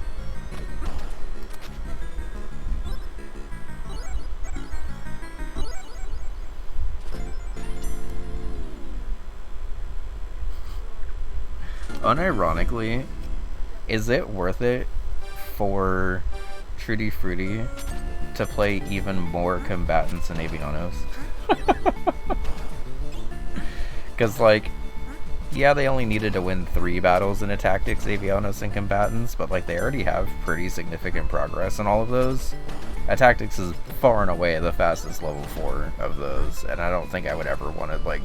Unironically, is it worth it for Trudy Fruity to play even more combatants in Avianos? Because, like, yeah, they only needed to win 3 battles in a Tactics, Avianos, and Combatants, but, like, they already have pretty significant progress in all of those. A Tactics is far and away the fastest level 4 of those, and I don't think I would ever want to, like,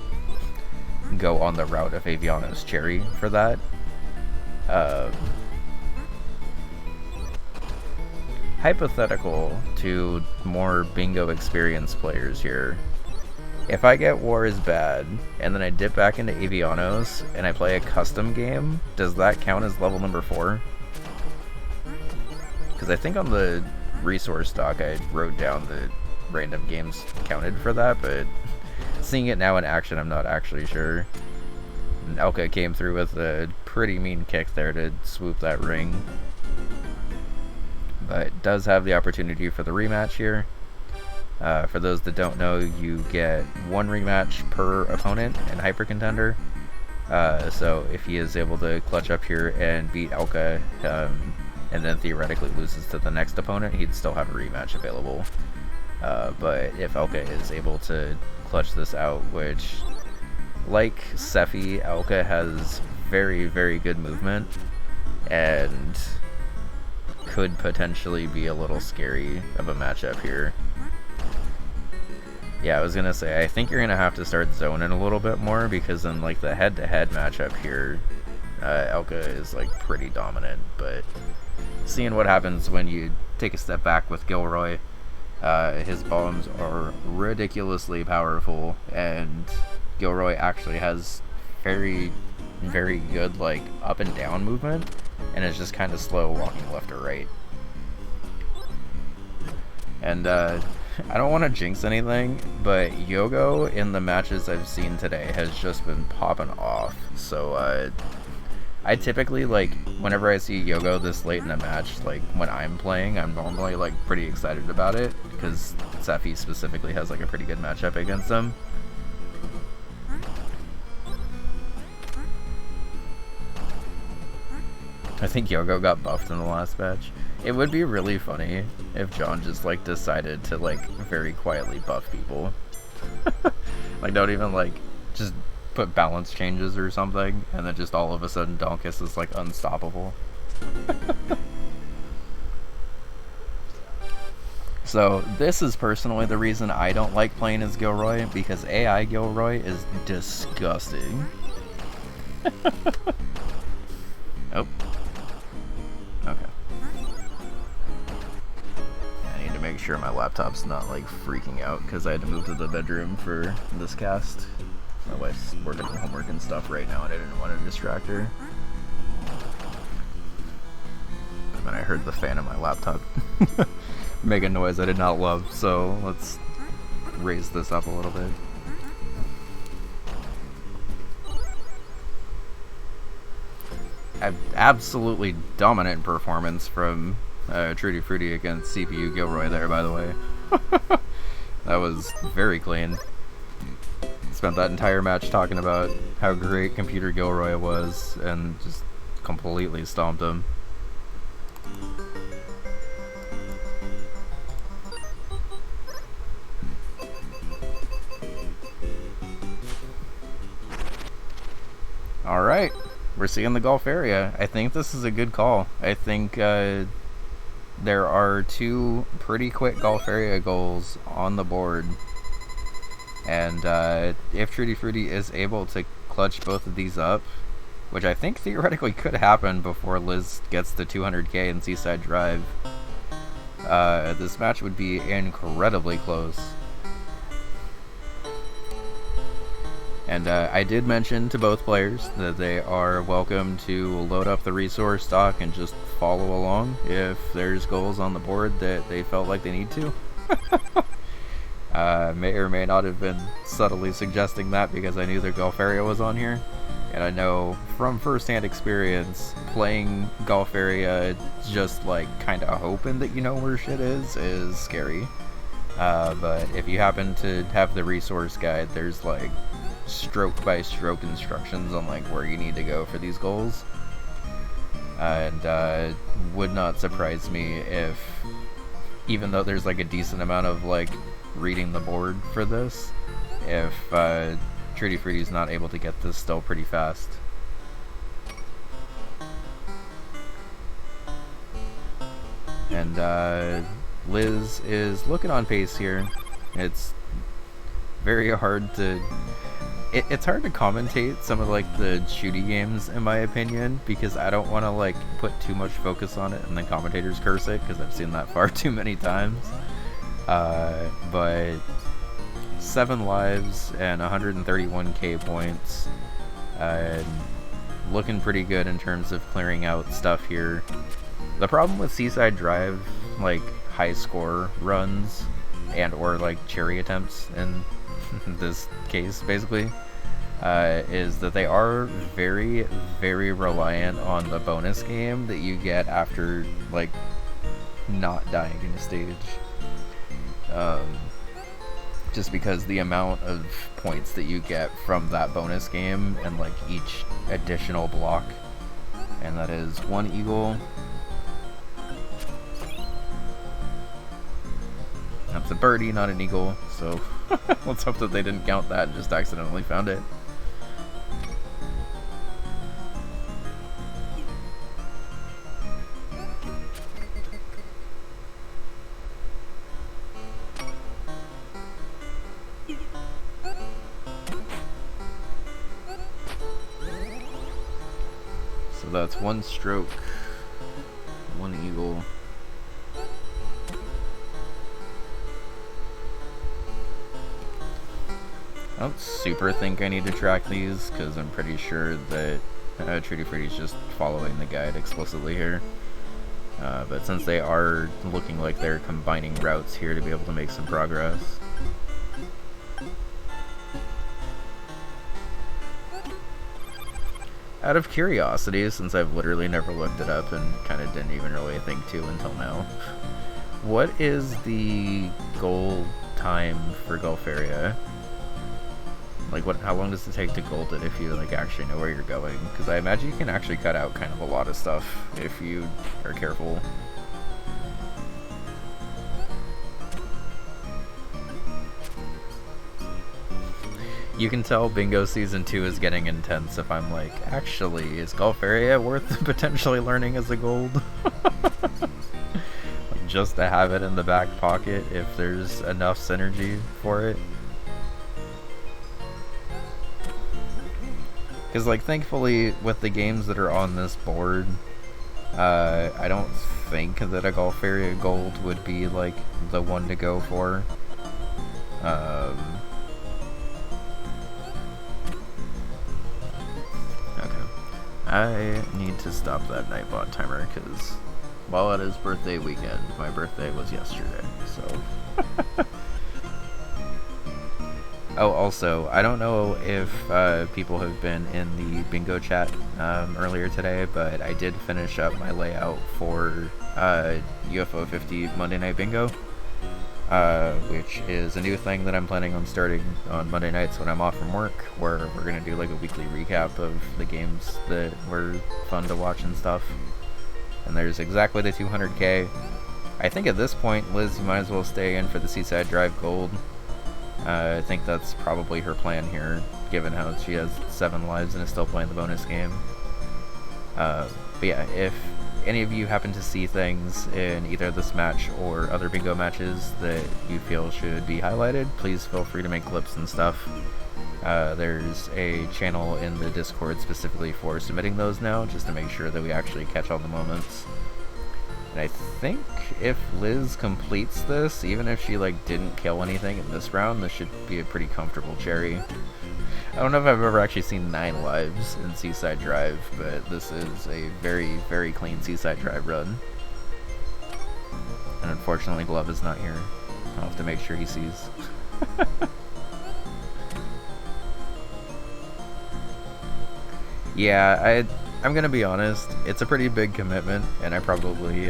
go on the route of Avianos Cherry for that. Hypothetical to more bingo experienced players here. If I get War is Bad, and then I dip back into Avianos, and I play a custom game, does that count as level number 4? Because I think on the resource doc I wrote down that random games counted for that, but seeing it now in action, I'm not actually sure. And Elka came through with a pretty mean kick there to swoop that ring. But does have the opportunity for the rematch here. For those that don't know, you get 1 rematch per opponent in Hyper Contender. So if he is able to clutch up here and beat Elka, and then theoretically loses to the next opponent, he'd still have a rematch available. But if Elka is able to clutch this out, which, like Sephi, Elka has very, very good movement, and could potentially be a little scary of a matchup here. Yeah, I was gonna say, I think you're gonna have to start zoning a little bit more, because in like the head-to-head matchup here, Elka is like pretty dominant, but seeing what happens when you take a step back with Gilroy, his bombs are ridiculously powerful, and Gilroy actually has very, very good like up and down movement, and is just kind of slow walking left or right. And I don't want to jinx anything, but Yogo in the matches I've seen today has just been popping off. So I typically, like, whenever I see Yogo this late in a match, like when I'm playing, I'm normally like pretty excited about it, because Sephi specifically has like a pretty good matchup against him. I think Yogo got buffed in the last match. It would be really funny if John just like decided to like very quietly buff people. Like, don't even like just put balance changes or something, and then just all of a sudden Donkus is like unstoppable. So this is personally the reason I don't like playing as Gilroy, because AI Gilroy is disgusting. Oh. Okay. I need to make sure my laptop's not like freaking out, because I had to move to the bedroom for this cast. My wife's working on homework and stuff right now, and I didn't want to distract her. And then I heard the fan of my laptop make a noise I did not love, so let's raise this up a little bit. Absolutely dominant performance from Trudy Fruity against CPU Gilroy there, by the way. That was very clean. Spent that entire match talking about how great Computer Gilroy was, and just completely stomped him. Alright, we're seeing the Gulf area. I think this is a good call. I think there are 2 pretty quick Gulf area goals on the board. And if trootyfruity is able to clutch both of these up, which I think theoretically could happen before Liz gets the 200k in Seaside Drive, this match would be incredibly close. And I did mention to both players that they are welcome to load up the resource stock and just follow along if there's goals on the board that they felt like they need to. May or may not have been subtly suggesting that because I knew the Gulf area was on here. And I know from first-hand experience, playing Gulf area just like kind of hoping that you know where shit is scary. But if you happen to have the resource guide, there's like stroke-by-stroke instructions on like where you need to go for these goals. And would not surprise me if, even though there's like a decent amount of like reading the board for this, if trootyfruity's not able to get this still pretty fast. And Liz is looking on pace here. It's very hard to... It's hard to commentate some of like the shooty games in my opinion, because I don't want to like put too much focus on it and the commentators curse it, because I've seen that far too many times. But 7 lives and 131k points, looking pretty good in terms of clearing out stuff here. The problem with Seaside Drive, like high score runs and or like cherry attempts in this case basically, is that they are very, very reliant on the bonus game that you get after like not dying in a stage. Just because the amount of points that you get from that bonus game and like each additional block. And that is 1 eagle. That's a birdie, not an eagle, so let's hope that they didn't count that and just accidentally found it. So that's 1 stroke, 1 eagle. I don't super think I need to track these, because I'm pretty sure that trootyfruity's just following the guide explicitly here. But since they are looking like they're combining routes here to be able to make some progress. Out of curiosity, since I've literally never looked it up and kind of didn't even really think to until now, what is the goal time for Gulf area? Like, how long does it take to gold it if you, like, actually know where you're going? Because I imagine you can actually cut out kind of a lot of stuff if you are careful. You can tell Bingo Season 2 is getting intense if I'm like, actually, is Gulf area worth potentially learning as a gold? Just to have it in the back pocket if there's enough synergy for it. Because, like, thankfully, with the games that are on this board, I don't think that a Gulf area gold would be, like, the one to go for. Okay. I need to stop that Nightbot timer, because while it is birthday weekend, my birthday was yesterday, so... Oh, also, I don't know if people have been in the bingo chat earlier today, but I did finish up my layout for UFO 50 Monday Night Bingo, which is a new thing that I'm planning on starting on Monday nights when I'm off from work, where we're going to do like a weekly recap of the games that were fun to watch and stuff. And there's exactly the 200k. I think at this point, Liz, you might as well stay in for the Seaside Drive Gold. I think that's probably her plan here, given how she has 7 lives and is still playing the bonus game. But yeah, if any of you happen to see things in either this match or other bingo matches that you feel should be highlighted, please feel free to make clips and stuff. There's a channel in the Discord specifically for submitting those now, just to make sure that we actually catch all the moments. And I think if Liz completes this, even if she like didn't kill anything in this round, this should be a pretty comfortable cherry. I don't know if I've ever actually seen 9 lives in Seaside Drive, but this is a very, very clean Seaside Drive run. And unfortunately Glove is not here. I'll have to make sure he sees. Yeah, I'm gonna be honest, it's a pretty big commitment, and I probably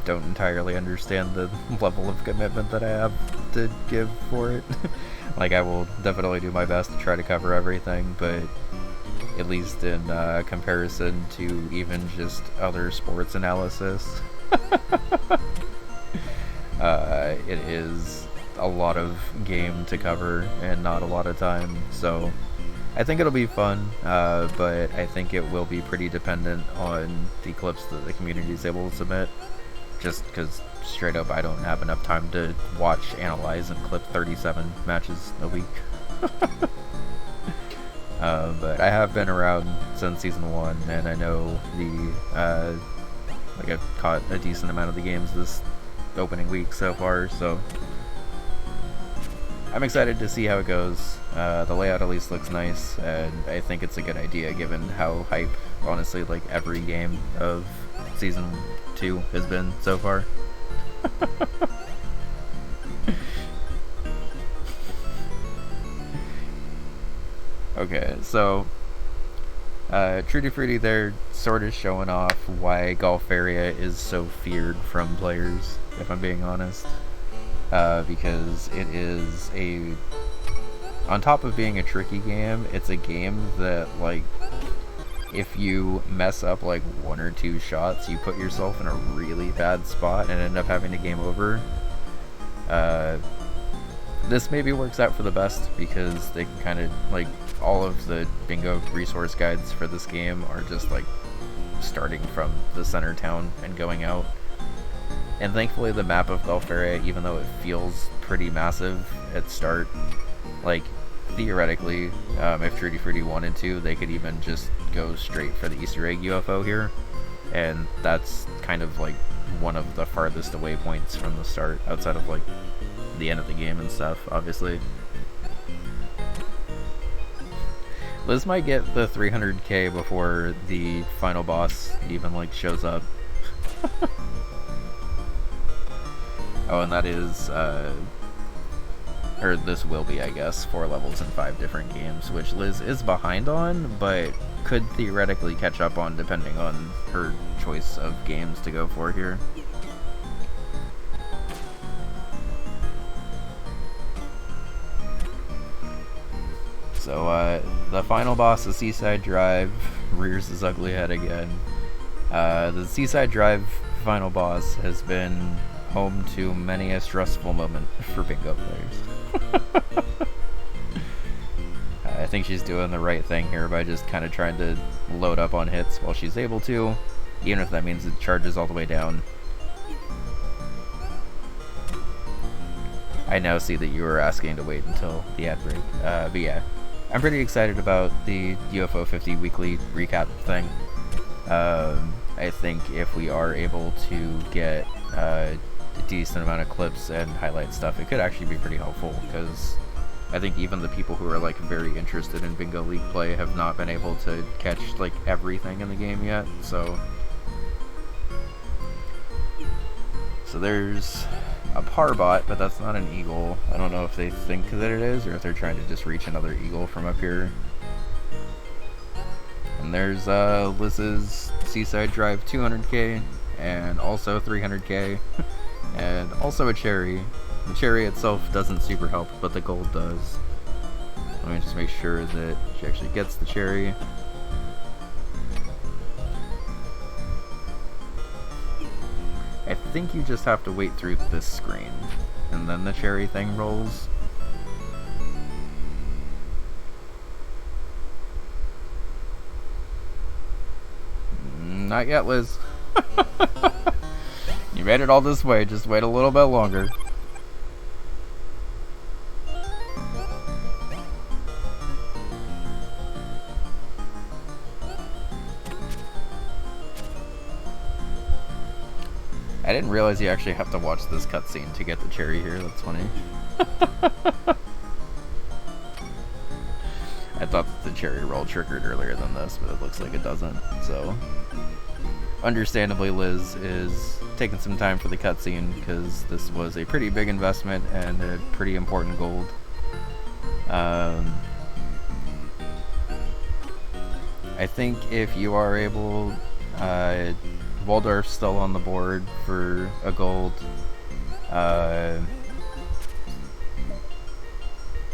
don't entirely understand the level of commitment that I have to give for it. Like, I will definitely do my best to try to cover everything, but at least in comparison to even just other sports analysis, it is a lot of game to cover and not a lot of time, so I think it'll be fun, but I think it will be pretty dependent on the clips that the community is able to submit, just because straight up I don't have enough time to watch, analyze, and clip 37 matches a week. But I have been around since Season 1, and I know like I've caught a decent amount of the games this opening week so far, so I'm excited to see how it goes. The layout at least looks nice, and I think it's a good idea given how hype, honestly, like every game of Season 2 has been so far. Okay, so Trooty Fruity, they're sort of showing off why Golf Area is so feared from players, if I'm being honest. Because it is on top of being a tricky game, it's a game that, like, if you mess up like 1 or 2 shots, you put yourself in a really bad spot and end up having to game over. This maybe works out for the best because they can kind of, like, all of the bingo resource guides for this game are just like starting from the center town and going out. And thankfully the map of Golf Area, even though it feels pretty massive at start, like, theoretically, if Trooty Fruity wanted to, they could even just go straight for the Easter egg UFO here, and that's kind of like one of the farthest away points from the start, outside of like the end of the game and stuff, obviously. Liz might get the 300k before the final boss even like shows up. Oh, and that is, or this will be, I guess, 4 levels in 5 different games, which Liz is behind on, but could theoretically catch up on depending on her choice of games to go for here. So, the final boss of Seaside Drive rears his ugly head again. The Seaside Drive final boss has been home to many a stressful moment for bingo players. I think she's doing the right thing here by just kind of trying to load up on hits while she's able to, even if that means it charges all the way down. I now see that you were asking to wait until the ad break, but yeah, I'm pretty excited about the UFO 50 weekly recap thing. I think if we are able to get a decent amount of clips and highlight stuff, it could actually be pretty helpful, because I think even the people who are like very interested in Bingo League play have not been able to catch like everything in the game yet, so there's a Parbot, but that's not an eagle. I don't know if they think that it is, or if they're trying to just reach another eagle from up here. And there's Liz's Seaside Drive 200k, and also 300k, and also a cherry. The cherry itself doesn't super help, but the gold does. Let me just make sure that she actually gets the cherry. I think you just have to wait through this screen, and then the cherry thing rolls. Not yet, Liz. You made it all this way. Just wait a little bit longer. I didn't realize you actually have to watch this cutscene to get the cherry here. That's funny. I thought the cherry roll triggered earlier than this, but it looks like it doesn't. So, understandably, Liz is taking some time for the cutscene because this was a pretty big investment and a pretty important gold. I think if you are able, Waldorf's still on the board for a gold.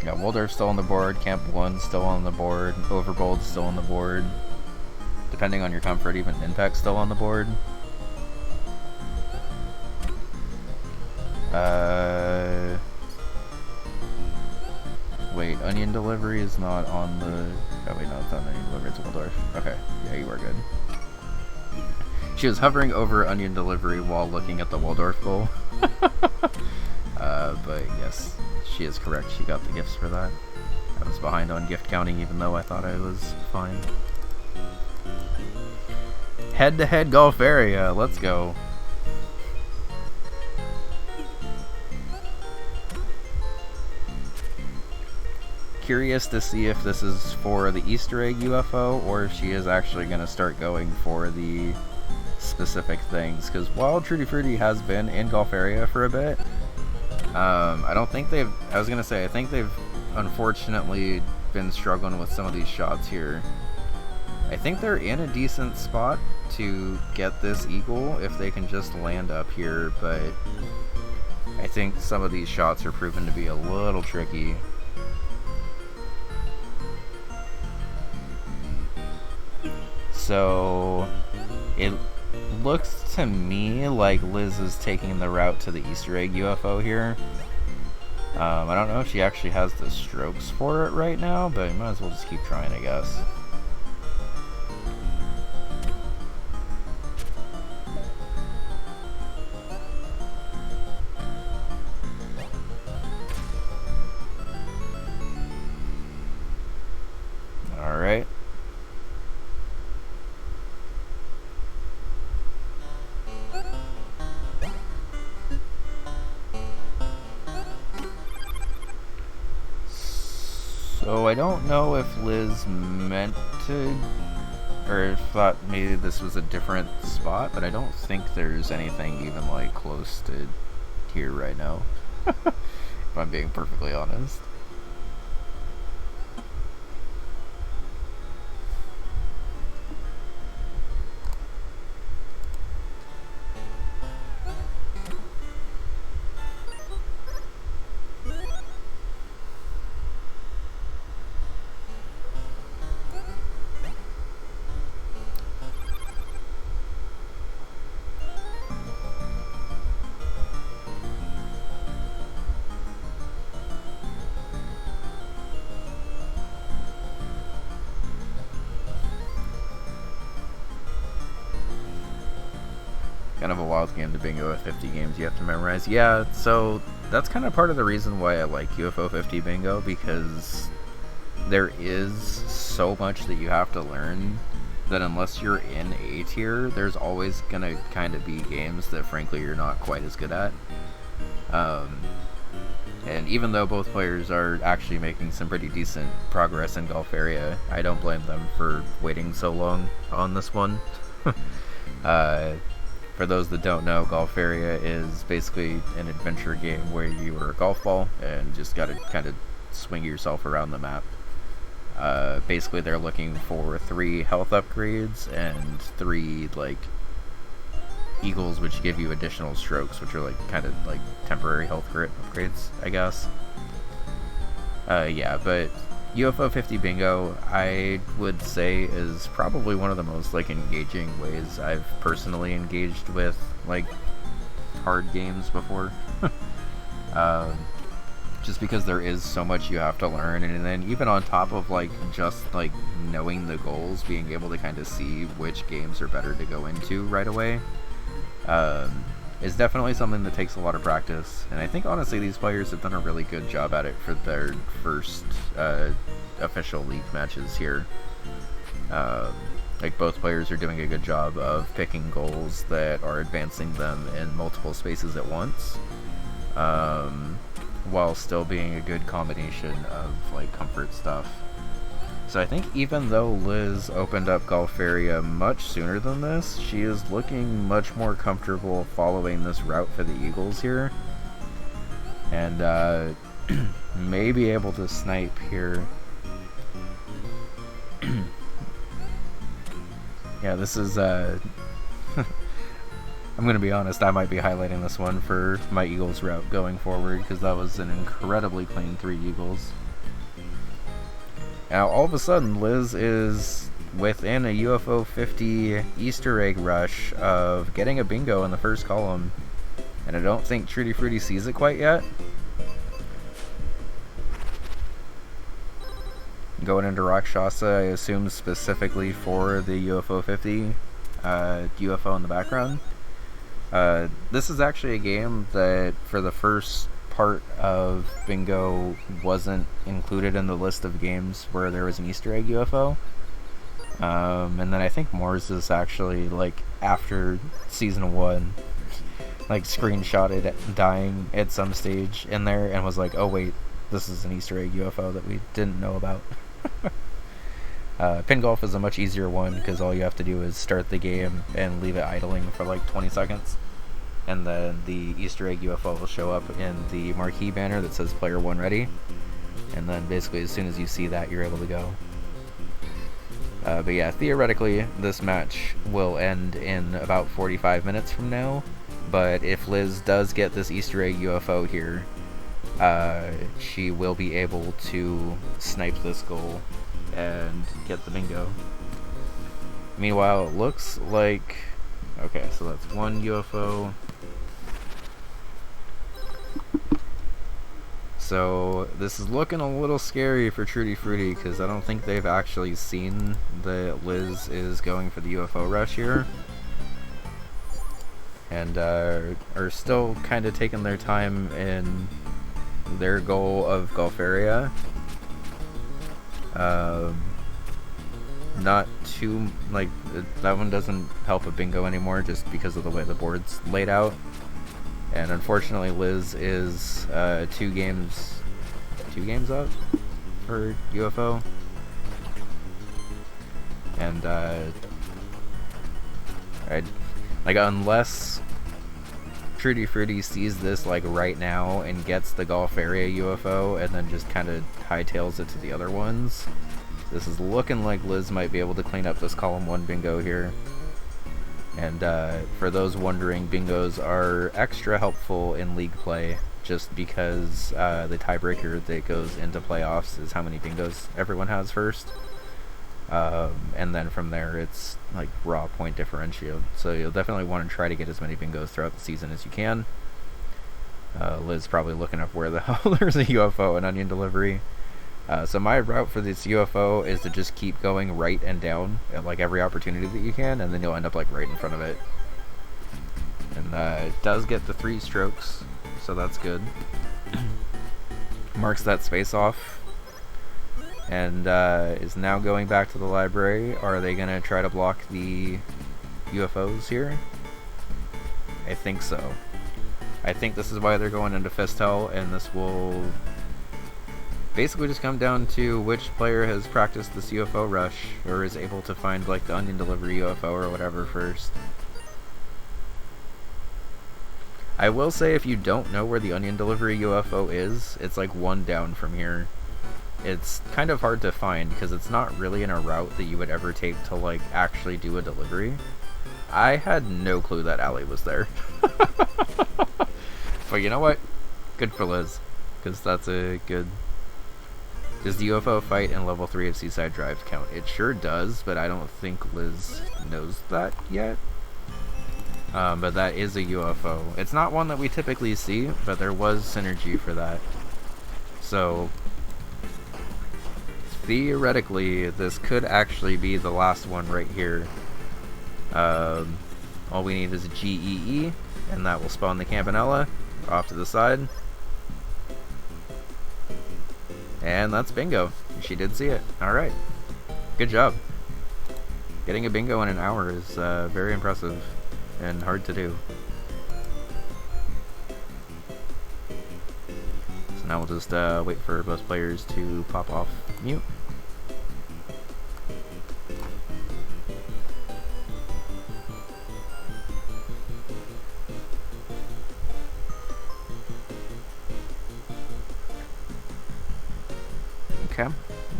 Yeah, Waldorf's still on the board, Camp 1's still on the board, Overbold's still on the board. Depending on your comfort, even Impact's still on the board. Wait, Onion Delivery is not on the... Oh wait, no, it's not Onion Delivery, it's Waldorf. Okay, yeah, you are good. She was hovering over Onion Delivery while looking at the Waldorf goal. But yes, she is correct. She got the gifts for that. I was behind on gift counting even though I thought I was fine. Head-to-head golf area. Let's go. Curious to see if this is for the Easter egg UFO or if she is actually going to start going for the specific things, because while Trooty Fruity has been in golf area for a bit, I don't think they've, I was gonna say, I think they've unfortunately been struggling with some of these shots here. I think they're in a decent spot to get this eagle if they can just land up here, but I think some of these shots are proven to be a little tricky. So it looks to me like Liz is taking the route to the Easter egg UFO here. I don't know if she actually has the strokes for it right now, but might as well just keep trying, I guess. Alright. So I don't know if Liz meant to, or thought maybe this was a different spot, but I don't think there's anything even like close to here right now, if I'm being perfectly honest. Kind of a wild game to bingo with 50 games you have to memorize. Yeah, so that's kind of part of the reason why I like UFO 50 bingo, because there is so much that you have to learn that unless you're in A tier, there's always gonna kind of be games that frankly you're not quite as good at. And even though both players are actually making some pretty decent progress in golf area, I don't blame them for waiting so long on this one. For those that don't know, Golf Area is basically an adventure game where you are a golf ball and just gotta kind of swing yourself around the map. Basically they're looking for 3 health upgrades and 3 like eagles, which give you additional strokes, which are like kind of like temporary health upgrades, I guess. Yeah, but UFO 50 Bingo, I would say, is probably one of the most like engaging ways I've personally engaged with like hard games before. just because there is so much you have to learn, and then even on top of like just like knowing the goals, being able to kind of see which games are better to go into right away is definitely something that takes a lot of practice. And I think honestly these players have done a really good job at it for their first official league matches here. Like both players are doing a good job of picking goals that are advancing them in multiple spaces at once, while still being a good combination of like comfort stuff. So I think even though Liz opened up Golf Area much sooner than this, she is looking much more comfortable following this route for the Eagles here, and may be able to snipe here. Yeah, this is, I'm going to be honest, I might be highlighting this one for my Eagles route going forward, because that was an incredibly clean 3 Eagles. Now, all of a sudden, Liz is within a UFO 50 Easter egg rush of getting a bingo in the first column, and I don't think Trooty Fruity sees it quite yet. Going into Rakshasa, I assume specifically for the UFO 50 UFO in the background. This is actually a game that for the first part of Bingo wasn't included in the list of games where there was an Easter egg UFO. And then I think Moore's is actually like after season 1 like screenshotted dying at some stage in there and was like, oh wait, this is an Easter egg UFO that we didn't know about. Pin golf is a much easier one because all you have to do is start the game and leave it idling for like 20 seconds, and then the Easter egg UFO will show up in the marquee banner that says player 1 ready, and then basically as soon as you see that, you're able to go. But yeah, theoretically this match will end in about 45 minutes from now, but if Liz does get this Easter egg UFO here, she will be able to snipe this goal and get the bingo. Meanwhile, it looks like... okay, so that's 1 UFO. So this is looking a little scary for Trooty Fruity because I don't think they've actually seen that Liz is going for the UFO rush here, and are still kind of taking their time in their goal of Golf Area. Not too, like, that one doesn't help a bingo anymore just because of the way the board's laid out. And unfortunately Liz is 2 games up for UFO. And unless Trooty Fruity sees this like right now and gets the Golf Area UFO and then just kind of hightails it to the other ones, this is looking like Liz might be able to clean up this column 1 bingo here. And for those wondering, bingos are extra helpful in league play just because the tiebreaker that goes into playoffs is how many bingos everyone has first. And then from there it's like raw point differential, so you'll definitely want to try to get as many bingos throughout the season as you can. Liz probably looking up where the hell there's a UFO and onion delivery. So my route for this UFO is to just keep going right and down at like every opportunity that you can, and then you'll end up like right in front of it. And it does get the 3 strokes, so that's good. Marks that space off, and is now going back to the library. Are they gonna try to block the UFOs here? I think so. I think this is why they're going into Fistel, and this will basically just come down to which player has practiced this UFO rush or is able to find like the onion delivery UFO or whatever first. I will say, if you don't know where the onion delivery UFO is, it's like 1 down from here. It's kind of hard to find because it's not really in a route that you would ever take to like actually do a delivery. I had no clue that alley was there. But you know what? Good for Liz, because that's a good... Does the UFO fight in level 3 of Seaside Drive count? It sure does, but I don't think Liz knows that yet. But that is a UFO. It's not one that we typically see, but there was synergy for that. So theoretically, this could actually be the last one right here. All we need is a GEE, and that will spawn the Campanella off to the side. And that's bingo. She did see it. Alright. Good job. Getting a bingo in an hour is very impressive and hard to do. So now we'll just wait for both players to pop off mute. Okay.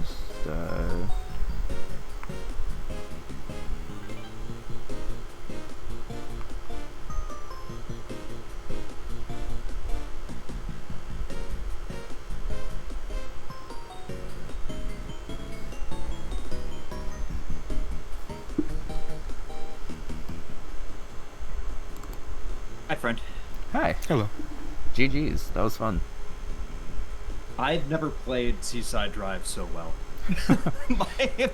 Just, Hi, friend. Hi. Hello. GG's. That was fun. I've never played Seaside Drive so well.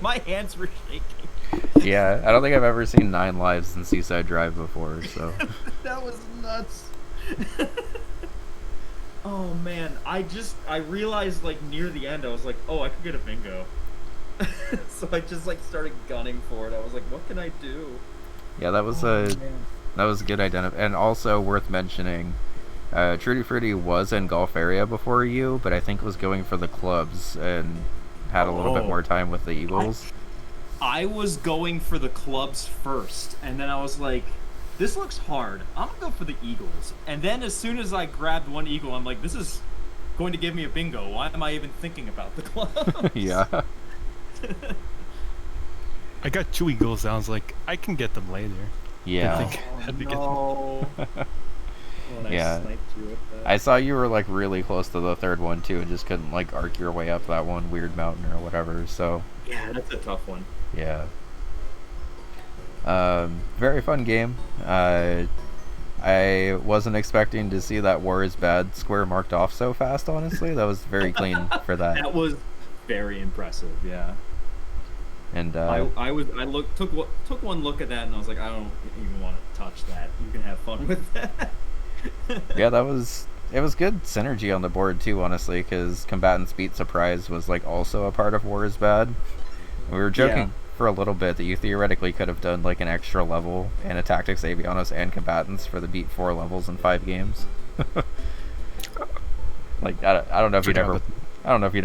my hands were shaking. Yeah, I don't think I've ever seen 9 lives in Seaside Drive before, so. That was nuts. Oh man, I realized like near the end I was like, oh, I could get a bingo. So I just like started gunning for it. I was like, what can I do? Yeah, that was man. that was a good identity, and also worth mentioning. Trootyfruity was in golf area before you, but I think was going for the clubs and had a little bit more time with the Eagles. I was going for the clubs first, and then I was like, this looks hard. I'm gonna go for the Eagles. And then as soon as I grabbed one Eagle, I'm like, this is going to give me a bingo. Why am I even thinking about the clubs? Yeah. I got 2 eagles. I was like, I can get them later. Yeah. I think I'd be no. Oh, Yeah. I saw you were like really close to the third one too, and just couldn't like arc your way up that one weird mountain or whatever. So Yeah, that's a tough one. yeah. Very fun game. I wasn't expecting to see that war is bad square marked off so fast. Honestly, that was very clean for that. That was very impressive. Yeah. And took one look at that, and I was like, I don't even want to touch that. You can have fun with that. yeah, it was good synergy on the board too, honestly, because Combatants Beat Surprise was like also a part of War is Bad. We were joking for a little bit that you theoretically could have done like an extra level in a Tactics, Avianos, and Combatants for the Beat 4 levels in 5 games. Like I don't know if you'd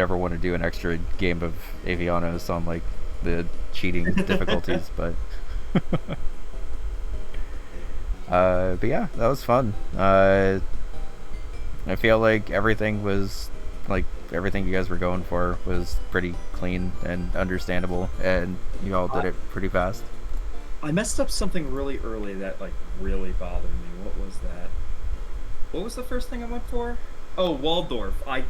ever want to do an extra game of Avianos on like the cheating difficulties, but yeah, that was fun. I feel like everything you guys were going for was pretty clean and understandable, and you all did it pretty fast. I messed up something really early that like really bothered me. What was that? What was the first thing I went for? Oh, Waldorf. I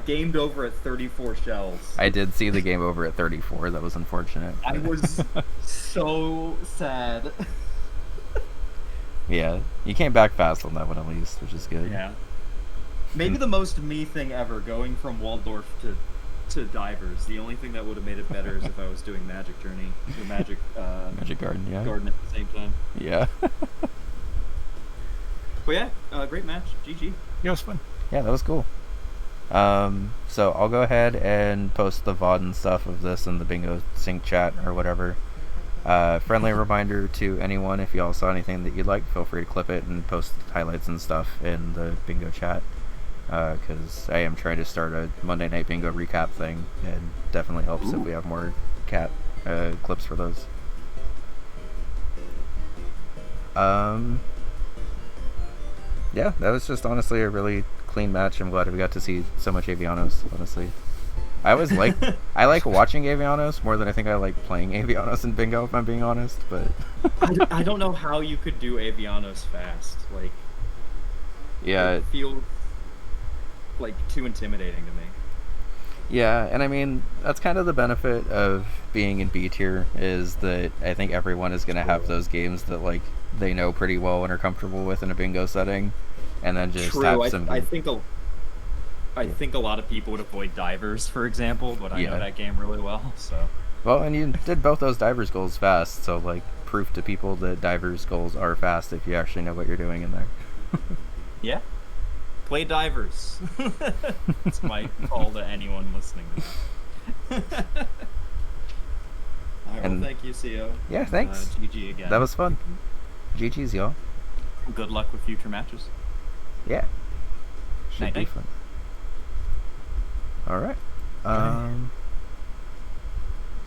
gamed over at 34 shells. I did see the game over at 34. That was unfortunate. I was so sad. Yeah, you came back fast on that one at least, which is good. Yeah. Maybe the most me thing ever, going from Waldorf to Divers. The only thing that would have made it better is if I was doing Magic Journey or Magic Garden, yeah. Garden at the same time. Yeah. But yeah, great match. GG. Yeah, it was fun. Yeah, that was cool. So I'll go ahead and post the VOD and stuff of this in the Bingo Sync chat or whatever. Friendly reminder to anyone, if y'all saw anything that you'd like, feel free to clip it and post highlights and stuff in the Bingo chat. Because I am trying to start a Monday Night Bingo recap thing, and definitely helps if we have more cat clips for those. Yeah, that was just honestly a really clean match. I'm glad we got to see so much Avianos, honestly. I like watching Avianos more than I think I like playing Avianos in Bingo, if I'm being honest, but I don't know how you could do Avianos fast. Like, yeah, it feels like too intimidating to me. Yeah, and I mean, that's kind of the benefit of being in B tier, is that I think everyone is going to have those games that like they know pretty well and are comfortable with in a Bingo setting, and then just have some... I think a lot of people would avoid divers, for example, but I know Yeah. that game really well, so. Well, and you did both those divers goals fast, so like proof to people that divers goals are fast if you actually know what you're doing in there. Yeah. Play divers. That's my call to anyone listening to this. Alright, well, And- thank you, CO. Yeah, thanks. GG again. That was fun. GG's, y'all. Good luck with future matches. Yeah. Should Night, be night. fun. Alright.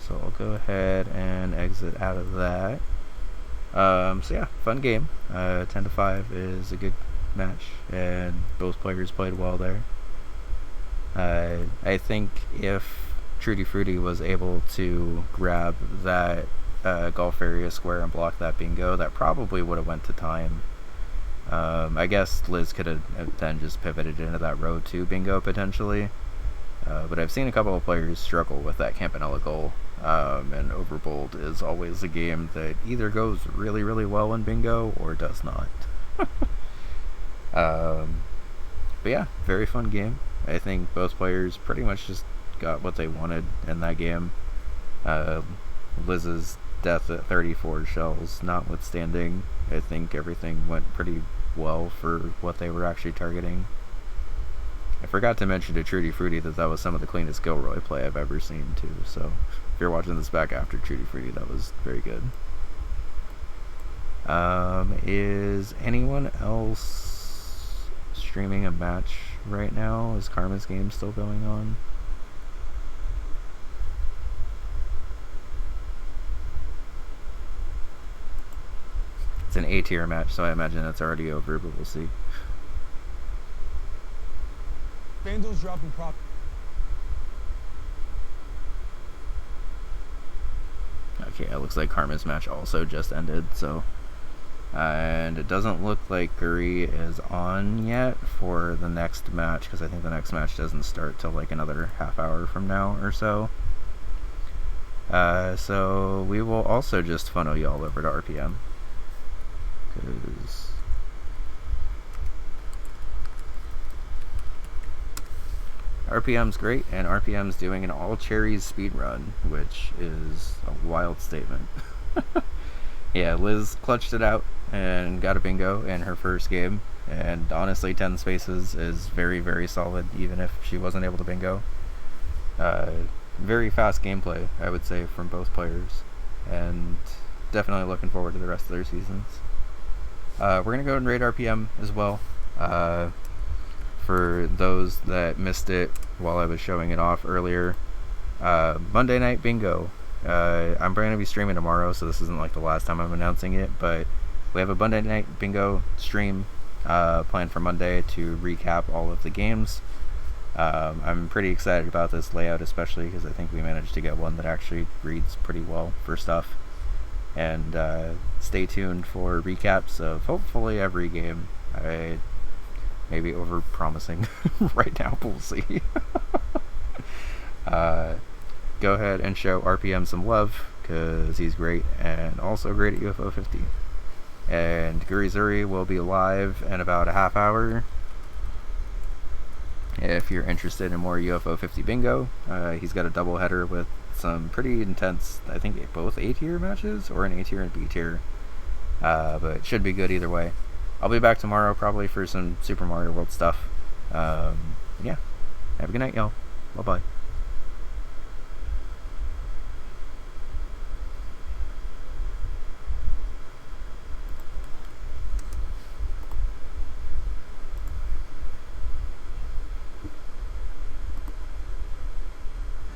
So I'll go ahead and exit out of that. So yeah, fun game. 10-5 is a good match, and both players played well there. I think if Trootyfruity was able to grab that golf area square and block that bingo, that probably would have went to time. I guess Liz could have then just pivoted into that row 2 bingo potentially. But I've seen a couple of players struggle with that Campanella goal. And Overbold is always a game that either goes really, really well in bingo or does not. But yeah, very fun game. I think both players pretty much just got what they wanted in that game. Liz's death at 34 shells notwithstanding, I think everything went pretty well for what they were actually targeting. I forgot to mention to Trootyfruity that was some of the cleanest Gilroy play I've ever seen too, so if you're watching this back after Trootyfruity, that was very good. Is anyone else streaming a match right now? Is Karma's game still going on? It's an A-tier match, so I imagine it's already over, but we'll see. Vandals dropping prop. Okay, it looks like Karma's match also just ended, so... and it doesn't look like Guri is on yet for the next match, because I think the next match doesn't start till like another half hour from now or so. So we will also just funnel y'all over to RPM. Because... RPM's great, and RPM's doing an all cherries speed run, which is a wild statement. Yeah, Liz clutched it out and got a bingo in her first game, and honestly 10 spaces is very, very solid, even if she wasn't able to bingo. Very fast gameplay, I would say, from both players, and definitely looking forward to the rest of their seasons. We're going to go and rate RPM as well. For those that missed it while I was showing it off earlier, Monday Night Bingo. I'm going to be streaming tomorrow, so this isn't like the last time I'm announcing it, but we have a Monday Night Bingo stream planned for Monday to recap all of the games. I'm pretty excited about this layout, especially because I think we managed to get one that actually reads pretty well for stuff. And stay tuned for recaps of hopefully every game. I maybe over promising right now, but we'll see. Go ahead and show RPM some love, because he's great, and also great at UFO 50. And Gurizuri will be live in about a half hour. If you're interested in more UFO 50 bingo, he's got a double header with some pretty intense, I think both A-tier matches, or an A-tier and B-tier. But it should be good either way. I'll be back tomorrow probably for some Super Mario World stuff. Yeah. Have a good night, y'all. Bye-bye.